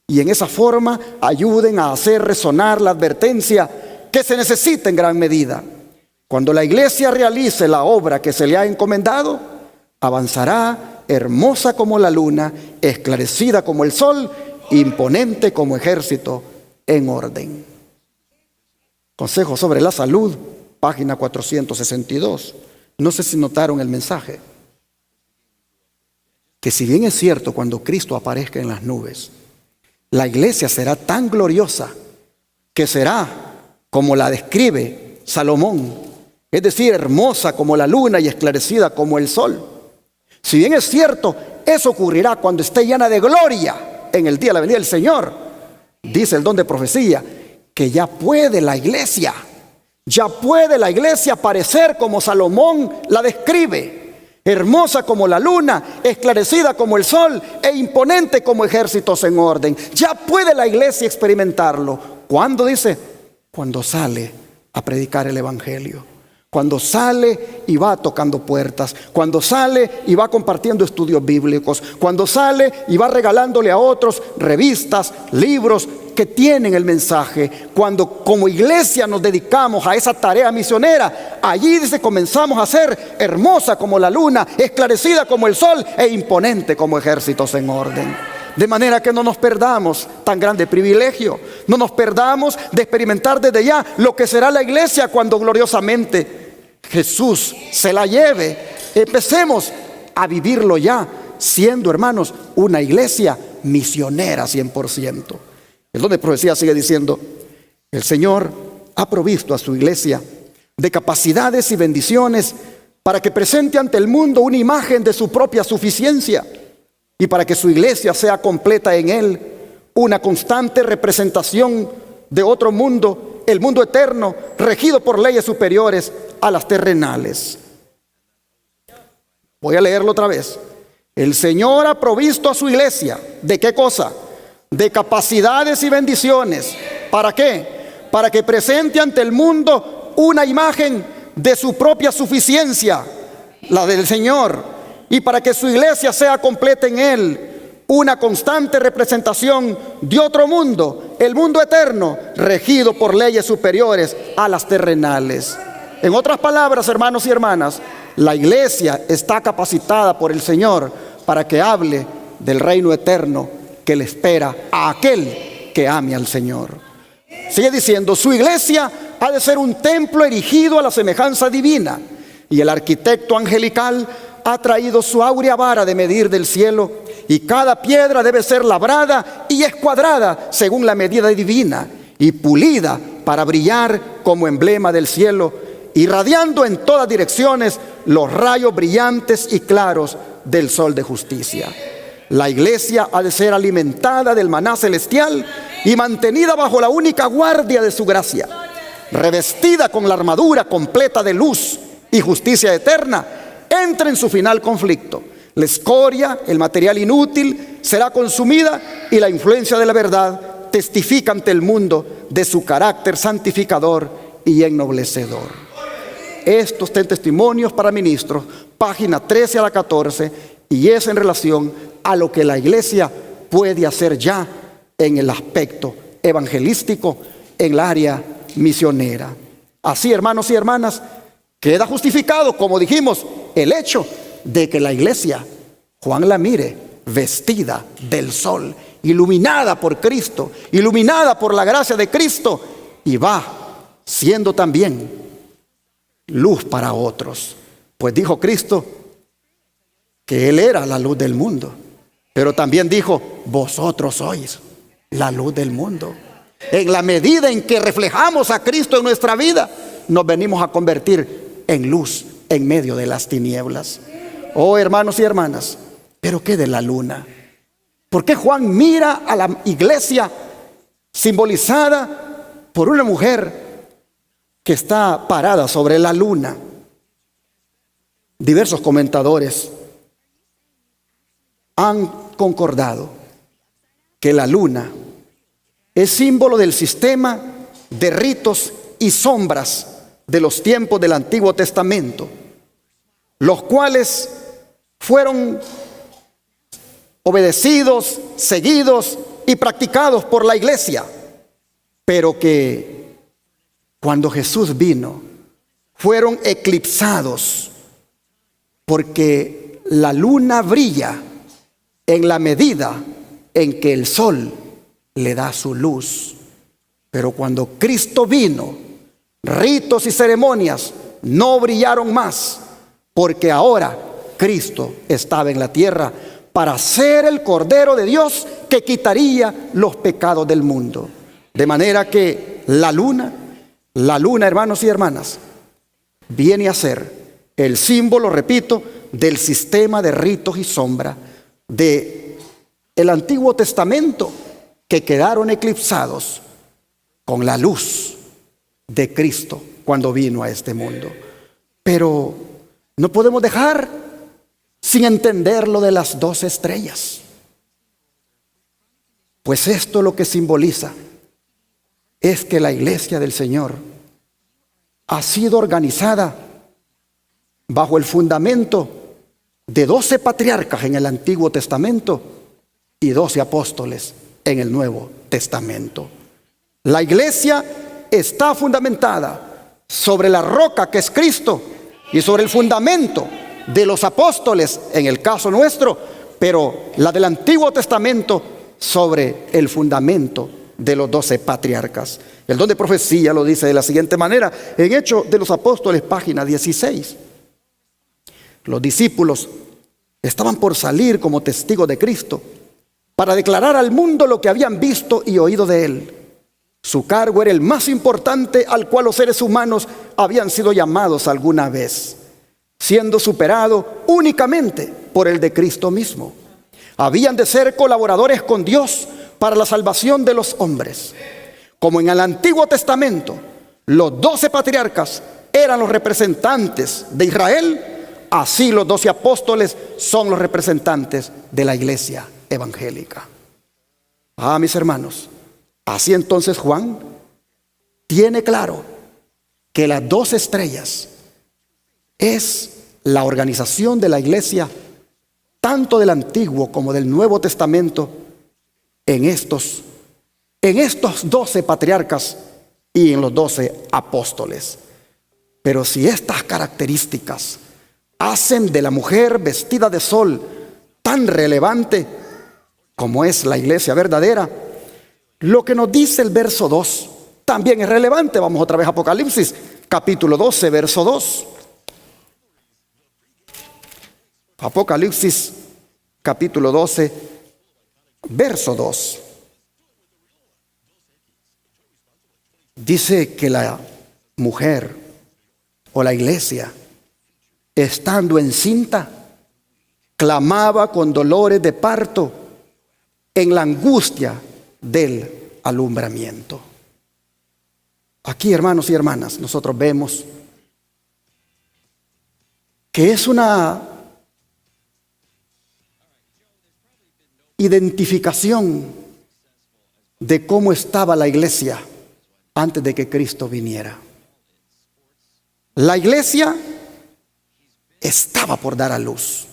y en esa forma ayuden a hacer resonar la advertencia que se necesita en gran medida. Cuando la iglesia realice la obra que se le ha encomendado, avanzará hermosa como la luna, esclarecida como el sol, imponente como ejército en orden. Consejo sobre la salud, página 462. No sé si notaron el mensaje. Que si bien es cierto, cuando Cristo aparezca en las nubes, la iglesia será tan gloriosa que será como la describe Salomón, es decir, hermosa como la luna y esclarecida como el sol. Si bien es cierto, eso ocurrirá cuando esté llena de gloria en el día de la venida del Señor. Dice el don de profecía que ya puede la iglesia parecer como Salomón la describe, hermosa como la luna, esclarecida como el sol e imponente como ejércitos en orden. Ya puede la iglesia experimentarlo. ¿Cuándo? Dice, cuando sale a predicar el evangelio, cuando sale y va tocando puertas, cuando sale y va compartiendo estudios bíblicos, cuando sale y va regalándole a otros revistas, libros que tienen el mensaje. Cuando como iglesia nos dedicamos a esa tarea misionera, allí dice, comenzamos a ser hermosa como la luna, esclarecida como el sol e imponente como ejércitos en orden. De manera que no nos perdamos tan grande privilegio, no nos perdamos de experimentar desde ya lo que será la iglesia cuando gloriosamente Jesús se la lleve. Empecemos a vivirlo ya siendo, hermanos, una iglesia misionera 100%. El don de profecía sigue diciendo: el Señor ha provisto a su iglesia de capacidades y bendiciones para que presente ante el mundo una imagen de su propia suficiencia y para que su iglesia sea completa en Él, una constante representación de otro mundo, el mundo eterno, regido por leyes superiores a las terrenales. Voy a leerlo otra vez. El Señor ha provisto a su iglesia, ¿de qué cosa? De capacidades y bendiciones. ¿Para qué? Para que presente ante el mundo una imagen de su propia suficiencia, la del Señor, y para que su iglesia sea completa en Él, una constante representación de otro mundo, el mundo eterno, regido por leyes superiores a las terrenales. En otras palabras, hermanos y hermanas, la iglesia está capacitada por el Señor para que hable del reino eterno que le espera a aquel que ame al Señor. Sigue diciendo: su iglesia ha de ser un templo erigido a la semejanza divina, y el arquitecto angelical ha traído su áurea vara de medir del cielo, y cada piedra debe ser labrada y escuadrada según la medida divina, y pulida para brillar como emblema del cielo, irradiando en todas direcciones los rayos brillantes y claros del sol de justicia. La iglesia ha de ser alimentada del maná celestial y mantenida bajo la única guardia de su gracia, revestida con la armadura completa de luz y justicia eterna. Entra en su final conflicto. La escoria, el material inútil, será consumida, y la influencia de la verdad testifica ante el mundo de su carácter santificador y ennoblecedor. Estos 3 testimonios para ministros, página 13 a la 14, y es en relación a lo que la iglesia puede hacer ya en el aspecto evangelístico, en el área misionera. Así, hermanos y hermanas, queda justificado, como dijimos, el hecho de que la iglesia, Juan la mire vestida del sol, iluminada por Cristo, iluminada por la gracia de Cristo, y va siendo también luz para otros. Pues dijo Cristo que Él era la luz del mundo, pero también dijo: vosotros sois la luz del mundo. En la medida en que reflejamos a Cristo en nuestra vida, nos venimos a convertir en luz en medio de las tinieblas. Oh, hermanos y hermanas, pero ¿qué de la luna? ¿Por qué Juan mira a la iglesia simbolizada por una mujer que está parada sobre la luna? Diversos comentadores han concordado que la luna es símbolo del sistema de ritos y sombras de los tiempos del Antiguo Testamento, los cuales fueron obedecidos, seguidos y practicados por la iglesia, pero que cuando Jesús vino fueron eclipsados, porque la luna brilla en la medida en que el sol le da su luz. Pero cuando Cristo vino, ritos y ceremonias no brillaron más, porque ahora Cristo estaba en la tierra para ser el Cordero de Dios que quitaría los pecados del mundo. De manera que la luna, hermanos y hermanas, viene a ser el símbolo, repito, del sistema de ritos y sombra de el Antiguo Testamento, que quedaron eclipsados con la luz de Cristo cuando vino a este mundo. Pero no podemos dejar sin entender lo de las 12 estrellas, pues esto lo que simboliza es que la iglesia del Señor ha sido organizada bajo el fundamento de 12 patriarcas en el Antiguo Testamento y 12 apóstoles en el Nuevo Testamento. La iglesia está fundamentada sobre la roca que es Cristo y sobre el fundamento de los apóstoles en el caso nuestro, pero la del Antiguo Testamento sobre el fundamento de los 12 patriarcas. El don de profecía lo dice de la siguiente manera en Hechos de los Apóstoles, página 16. Los discípulos Estaban por salir como testigos de Cristo para declarar al mundo lo que habían visto y oído de Él. Su cargo era el más importante al cual los seres humanos habían sido llamados alguna vez, siendo superado únicamente por el de Cristo mismo. Habían de ser colaboradores con Dios para la salvación de los hombres. Como en el Antiguo Testamento, los 12 patriarcas eran los representantes de Israel, así los 12 apóstoles son los representantes de la iglesia evangélica. Mis hermanos, así entonces Juan tiene claro que las 12 estrellas es la organización de la iglesia, tanto del Antiguo como del Nuevo Testamento, en estos 12 patriarcas y en los 12 apóstoles. Pero si estas características hacen de la mujer vestida de sol tan relevante como es la iglesia verdadera, lo que nos dice el verso 2 también es relevante. Vamos otra vez a Apocalipsis, capítulo 12, verso 2. Apocalipsis, capítulo 12, verso 2. Dice que la mujer o la iglesia, estando encinta, clamaba con dolores de parto en la angustia del alumbramiento. Aquí, hermanos y hermanas, nosotros vemos que es una identificación de cómo estaba la iglesia antes de que Cristo viniera. La iglesia estaba por dar a luz.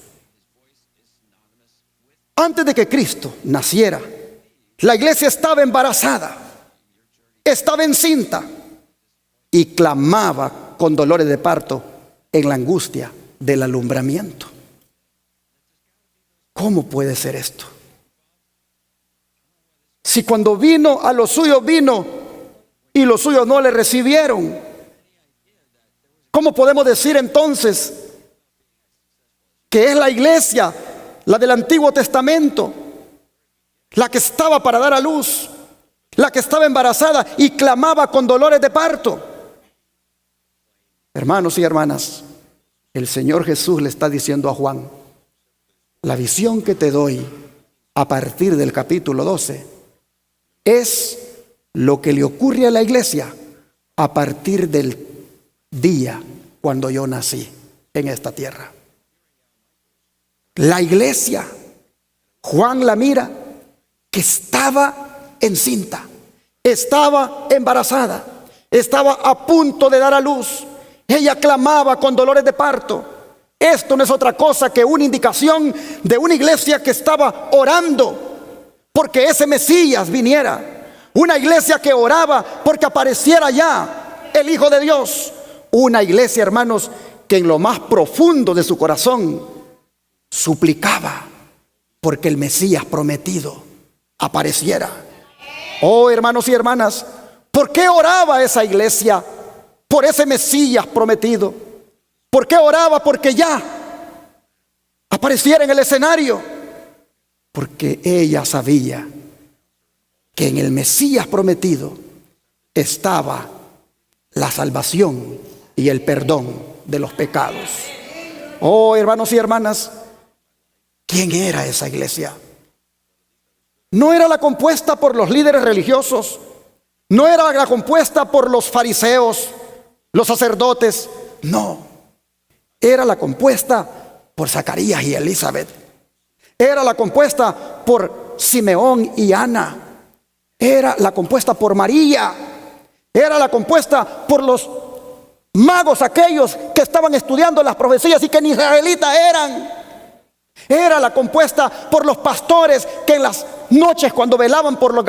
Antes de que Cristo naciera, la iglesia estaba embarazada, estaba encinta y clamaba con dolores de parto en la angustia del alumbramiento. ¿Cómo puede ser esto? Si cuando vino a los suyos vino y los suyos no le recibieron, ¿cómo podemos decir entonces que es la iglesia, la del Antiguo Testamento, la que estaba para dar a luz, la que estaba embarazada y clamaba con dolores de parto? Hermanos y hermanas, el Señor Jesús le está diciendo a Juan: la visión que te doy a partir del capítulo 12 es lo que le ocurre a la iglesia a partir del día cuando yo nací en esta tierra. La iglesia, Juan la mira que estaba encinta, estaba embarazada, estaba a punto de dar a luz. Ella clamaba con dolores de parto. Esto no es otra cosa que una indicación de una iglesia que estaba orando porque ese Mesías viniera. Una iglesia que oraba porque apareciera ya el Hijo de Dios. Una iglesia, hermanos, que en lo más profundo de su corazón suplicaba porque el Mesías prometido apareciera. Oh, hermanos y hermanas, ¿por qué oraba esa iglesia por ese Mesías prometido? ¿Por qué oraba porque ya apareciera en el escenario? Porque ella sabía que en el Mesías prometido estaba la salvación y el perdón de los pecados. Oh, hermanos y hermanas, ¿quién era esa iglesia? No era la compuesta por los líderes religiosos, no era la compuesta por los fariseos, los sacerdotes, no. Era la compuesta por Zacarías y Elizabeth. Era la compuesta por Simeón y Ana. Era la compuesta por María. Era la compuesta por los magos aquellos que estaban estudiando las profecías y que ni israelitas eran. Era la compuesta por los pastores que en las noches cuando velaban por los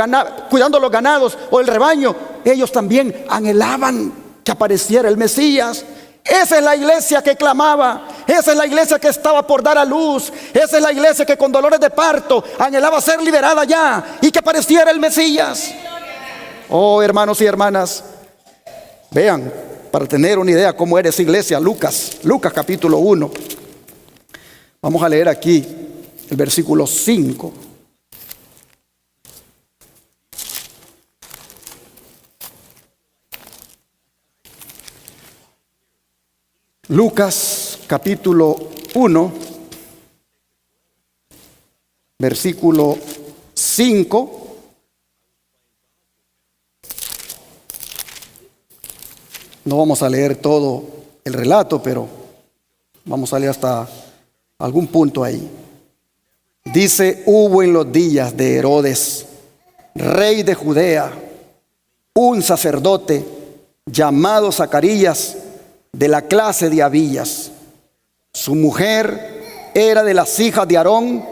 cuidando los ganados o el rebaño, ellos también anhelaban que apareciera el Mesías. Esa es la iglesia que clamaba, esa es la iglesia que estaba por dar a luz, esa es la iglesia que con dolores de parto anhelaba ser liberada ya y que apareciera el Mesías. Oh, hermanos y hermanas, vean, para tener una idea cómo era esa iglesia, Lucas capítulo 1. Vamos a leer aquí el versículo 5. Lucas capítulo 1, versículo 5. No vamos a leer todo el relato, pero vamos a leer hasta algún punto ahí. Dice: hubo en los días de Herodes, rey de Judea, un sacerdote llamado Zacarías, de la clase de Abías. Su mujer era de las hijas de Aarón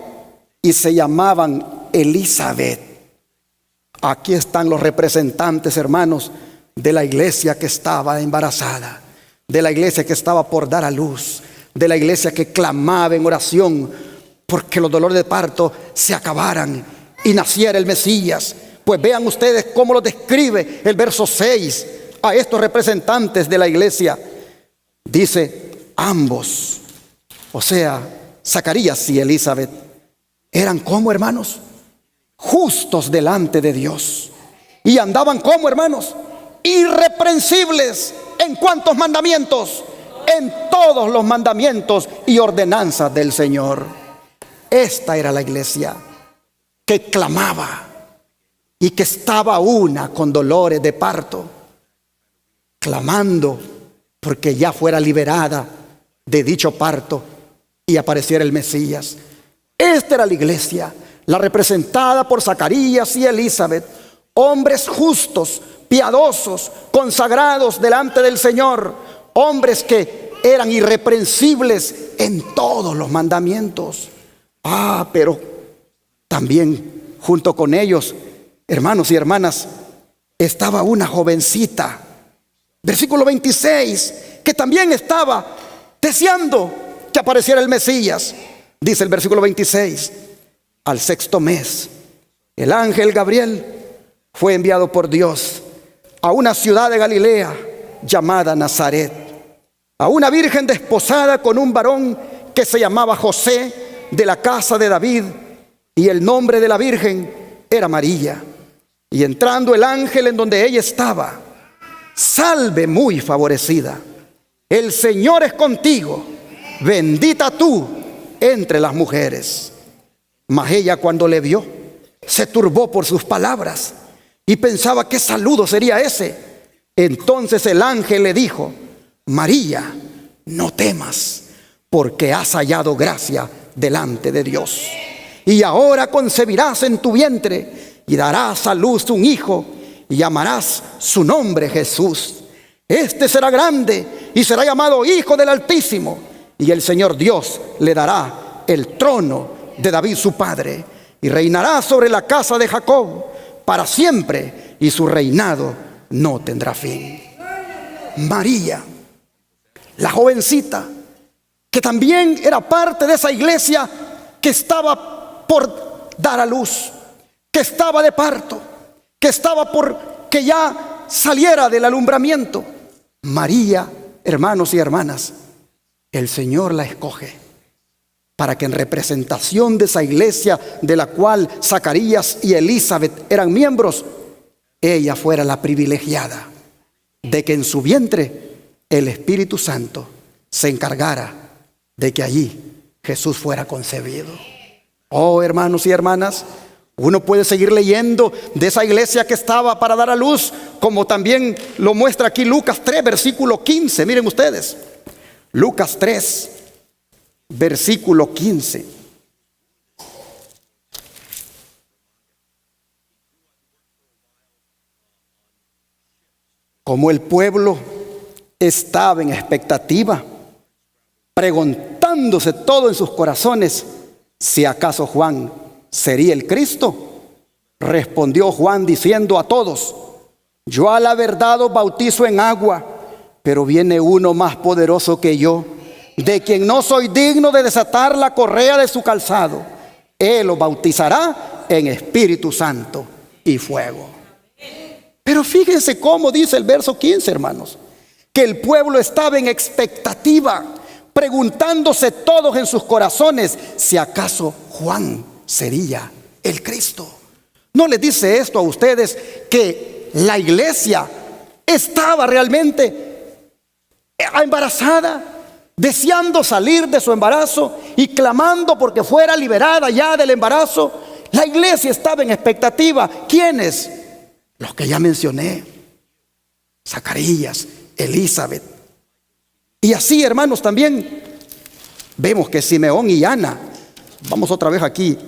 y se llamaban Elizabeth. Aquí están los representantes, hermanos, de la iglesia que estaba embarazada, de la iglesia que estaba por dar a luz, de la iglesia que clamaba en oración porque los dolores de parto se acabaran y naciera el Mesías. Pues vean ustedes cómo lo describe el verso 6 a estos representantes de la iglesia. Dice: ambos, o sea, Zacarías y Elizabeth, eran como, hermanos, justos delante de Dios, y andaban como, hermanos, irreprensibles. ¿En cuántos mandamientos? En todos los mandamientos y ordenanzas del Señor. Esta era la iglesia que clamaba y que estaba una con dolores de parto, clamando porque ya fuera liberada de dicho parto y apareciera el Mesías. Esta era la iglesia, la representada por Zacarías y Elizabeth, hombres justos, piadosos, consagrados delante del Señor, hombres que eran irreprensibles en todos los mandamientos. Pero también junto con ellos, hermanos y hermanas, estaba una jovencita, versículo 26, que también estaba deseando que apareciera el Mesías. Dice el versículo 26: al sexto mes, el ángel Gabriel fue enviado por Dios a una ciudad de Galilea llamada Nazaret, a una virgen desposada con un varón que se llamaba José, de la casa de David, y el nombre de la virgen era María. Y entrando el ángel en donde ella estaba, salve muy favorecida, el Señor es contigo, bendita tú entre las mujeres. Mas ella, cuando le vio, se turbó por sus palabras y pensaba: ¿qué saludo sería ese? Entonces el ángel le dijo: María, no temas, porque has hallado gracia delante de Dios. Y ahora concebirás en tu vientre y darás a luz un hijo, y llamarás su nombre Jesús. Este será grande y será llamado Hijo del Altísimo, y el Señor Dios le dará el trono de David su padre, y reinará sobre la casa de Jacob para siempre, y su reinado no tendrá fin. María, la jovencita, que también era parte de esa iglesia que estaba por dar a luz, que estaba de parto, que estaba por que ya saliera del alumbramiento. María, hermanos y hermanas, el Señor la escoge para que en representación de esa iglesia de la cual Zacarías y Elizabeth eran miembros, ella fuera la privilegiada de que en su vientre el Espíritu Santo se encargara de que allí Jesús fuera concebido. Oh, hermanos y hermanas, uno puede seguir leyendo de esa iglesia que estaba para dar a luz, como también lo muestra aquí Lucas 3, versículo 15. Miren ustedes, Lucas 3, versículo 15. Como el pueblo estaba en expectativa, preguntándose todo en sus corazones si acaso Juan sería el Cristo, respondió Juan diciendo a todos: yo a la verdad os bautizo en agua, pero viene uno más poderoso que yo, de quien no soy digno de desatar la correa de su calzado. Él os bautizará en Espíritu Santo y fuego. Pero fíjense cómo dice el verso 15, hermanos, que el pueblo estaba en expectativa, preguntándose todos en sus corazones si acaso Juan sería el Cristo. ¿No les dice esto a ustedes que la iglesia estaba realmente embarazada, deseando salir de su embarazo y clamando porque fuera liberada ya del embarazo? La iglesia estaba en expectativa. ¿Quiénes? Los que ya mencioné: Zacarías, Elizabeth. Y así, hermanos, también vemos que Simeón y Ana. Vamos otra vez aquí,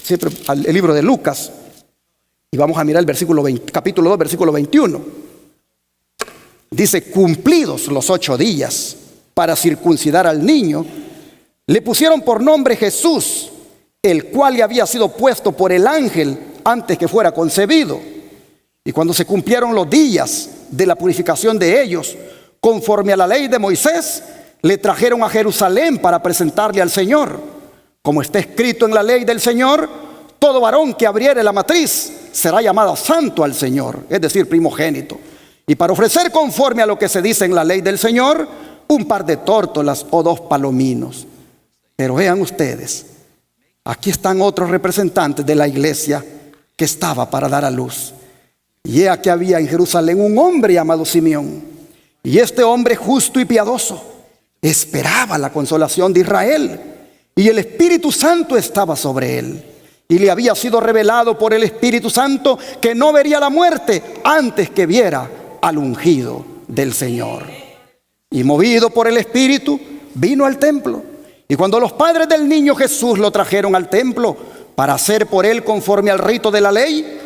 siempre al libro de Lucas, y vamos a mirar el versículo 20, capítulo 2, versículo 21. Dice: cumplidos los 8 días para circuncidar al niño, le pusieron por nombre Jesús, el cual le había sido puesto por el ángel antes que fuera concebido. Y cuando se cumplieron los días de la purificación de ellos, conforme a la ley de Moisés, le trajeron a Jerusalén para presentarle al Señor. Como está escrito en la ley del Señor, todo varón que abriere la matriz será llamado santo al Señor, es decir, primogénito. Y para ofrecer conforme a lo que se dice en la ley del Señor, un par de tórtolas o 2 palominos. Pero vean ustedes, aquí están otros representantes de la iglesia que estaba para dar a luz. Y he aquí había en Jerusalén un hombre llamado Simeón. Y este hombre justo y piadoso esperaba la consolación de Israel. Y el Espíritu Santo estaba sobre él. Y le había sido revelado por el Espíritu Santo que no vería la muerte antes que viera al ungido del Señor. Y movido por el Espíritu, vino al templo. Y cuando los padres del niño Jesús lo trajeron al templo para hacer por él conforme al rito de la ley,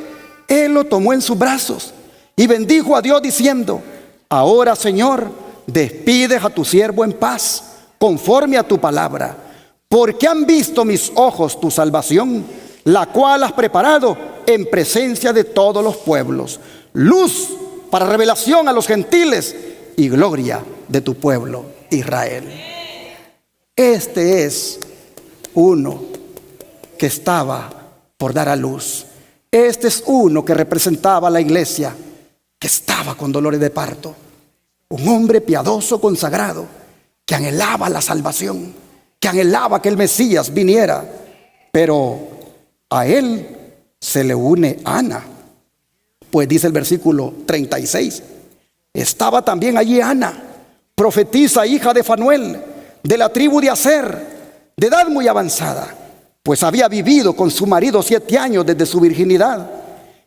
él lo tomó en sus brazos y bendijo a Dios diciendo: ahora, Señor, despides a tu siervo en paz, conforme a tu palabra, porque han visto mis ojos tu salvación, la cual has preparado en presencia de todos los pueblos, luz para revelación a los gentiles y gloria de tu pueblo Israel. Este es uno que estaba por dar a luz. Este es uno que representaba a la iglesia que estaba con dolores de parto. Un hombre piadoso, consagrado, que anhelaba la salvación, que anhelaba que el Mesías viniera. Pero a él se le une Ana. Pues dice el versículo 36, estaba también allí Ana, profetisa, hija de Fanuel, de la tribu de Aser, de edad muy avanzada, pues había vivido con su marido 7 años desde su virginidad,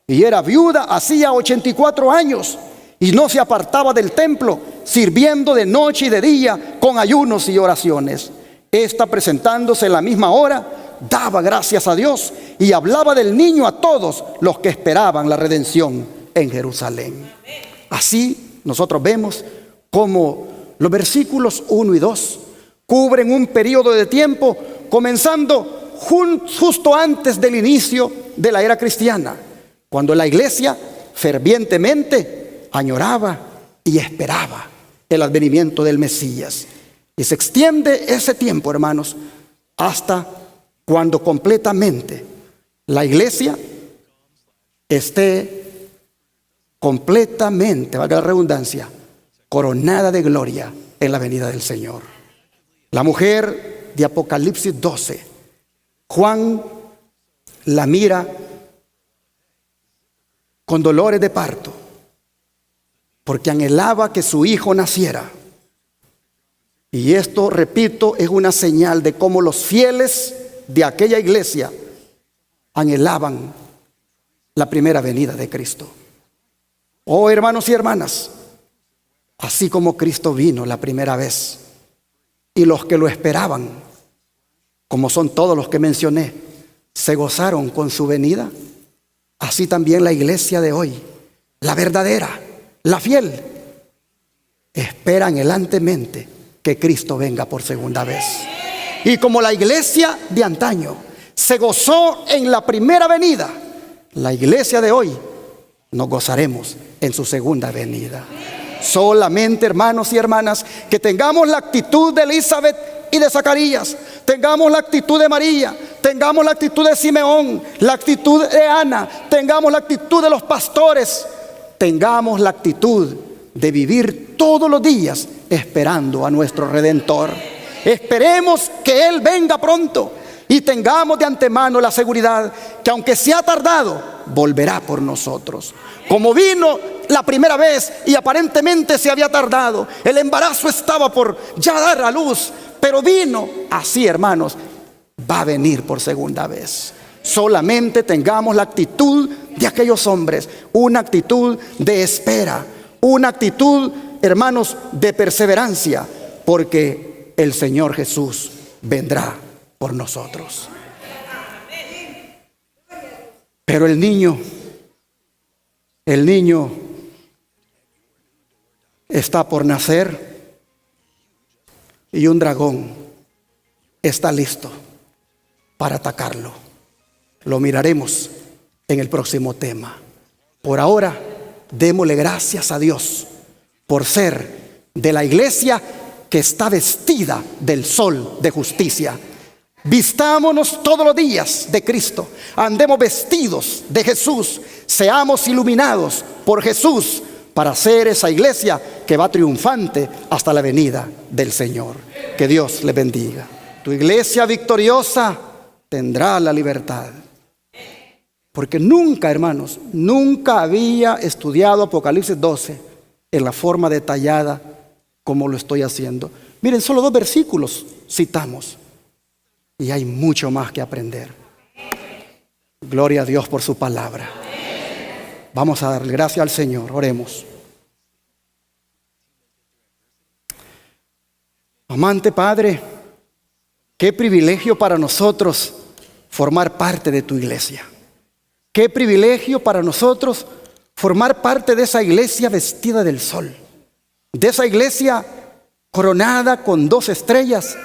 y era viuda hacía 84 años, y no se apartaba del templo, sirviendo de noche y de día con ayunos y oraciones. Esta, presentándose en la misma hora, daba gracias a Dios y hablaba del niño a todos los que esperaban la redención en Jerusalén. Así nosotros vemos cómo los versículos 1 y 2 cubren un periodo de tiempo comenzando justo antes del inicio de la era cristiana, cuando la iglesia fervientemente añoraba y esperaba el advenimiento del Mesías. Y se extiende ese tiempo, hermanos, hasta cuando completamente la iglesia esté completamente, valga la redundancia, coronada de gloria en la venida del Señor. La mujer de Apocalipsis 12, Juan la mira con dolores de parto, porque anhelaba que su hijo naciera. Y esto, repito, es una señal de cómo los fieles de aquella iglesia anhelaban la primera venida de Cristo. Oh, hermanos y hermanas, así como Cristo vino la primera vez y los que lo esperaban, como son todos los que mencioné, se gozaron con su venida, así también la iglesia de hoy, la verdadera, la fiel, espera anhelantemente que Cristo venga por segunda vez. Y como la iglesia de antaño se gozó en la primera venida, la iglesia de hoy nos gozaremos en su segunda venida. Solamente, hermanos y hermanas, que tengamos la actitud de Elizabeth y de Zacarías, tengamos la actitud de María, tengamos la actitud de Simeón, la actitud de Ana, tengamos la actitud de los pastores, tengamos la actitud de vivir todos los días esperando a nuestro Redentor. Esperemos que Él venga pronto y tengamos de antemano la seguridad que aunque se ha tardado, volverá por nosotros. Como vino la primera vez y aparentemente se había tardado, el embarazo estaba por ya dar a luz, pero vino así, hermanos, va a venir por segunda vez. Solamente tengamos la actitud de aquellos hombres, una actitud de espera, una actitud, hermanos, de perseverancia, porque el Señor Jesús vendrá por nosotros. Pero el niño está por nacer y un dragón está listo para atacarlo. Lo miraremos en el próximo tema. Por ahora, démosle gracias a Dios por ser de la iglesia que está vestida del sol de justicia. Vistámonos todos los días de Cristo, andemos vestidos de Jesús, seamos iluminados por Jesús para ser esa iglesia que va triunfante hasta la venida del Señor. Que Dios le bendiga. Tu iglesia victoriosa tendrá la libertad. Porque nunca, hermanos, nunca había estudiado Apocalipsis 12 en la forma detallada como lo estoy haciendo. Miren, solo 2 versículos citamos. Y hay mucho más que aprender. Gloria a Dios por su palabra. Vamos a darle gracias al Señor. Oremos. Amante Padre, qué privilegio para nosotros formar parte de tu iglesia. Qué privilegio para nosotros formar parte de esa iglesia vestida del sol. De esa iglesia coronada con 2 estrellas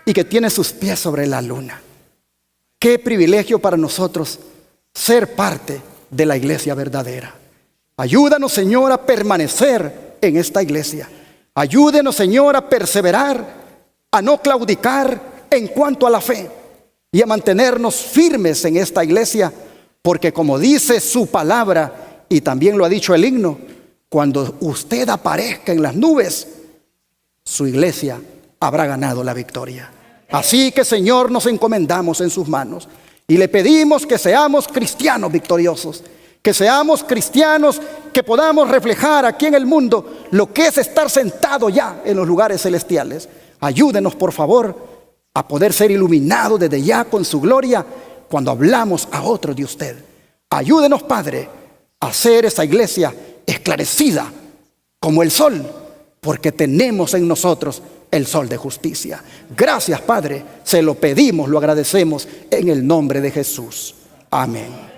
y que tiene sus pies sobre la luna. Qué privilegio para nosotros ser parte de la iglesia verdadera. Ayúdanos, Señor, a permanecer en esta iglesia. Ayúdenos, Señor, a perseverar, a no claudicar en cuanto a la fe y a mantenernos firmes en esta iglesia, porque como dice su palabra y también lo ha dicho el himno, cuando usted aparezca en las nubes, su iglesia habrá ganado la victoria. Así que, Señor, nos encomendamos en sus manos y le pedimos que seamos cristianos victoriosos, que seamos cristianos que podamos reflejar aquí en el mundo lo que es estar sentado ya en los lugares celestiales. Ayúdenos, por favor, a poder ser iluminados desde ya con su gloria cuando hablamos a otros de usted. Ayúdenos, Padre, a hacer esa iglesia esclarecida como el sol, porque tenemos en nosotros el sol de justicia. Gracias, Padre, se lo pedimos, lo agradecemos en el nombre de Jesús. Amén.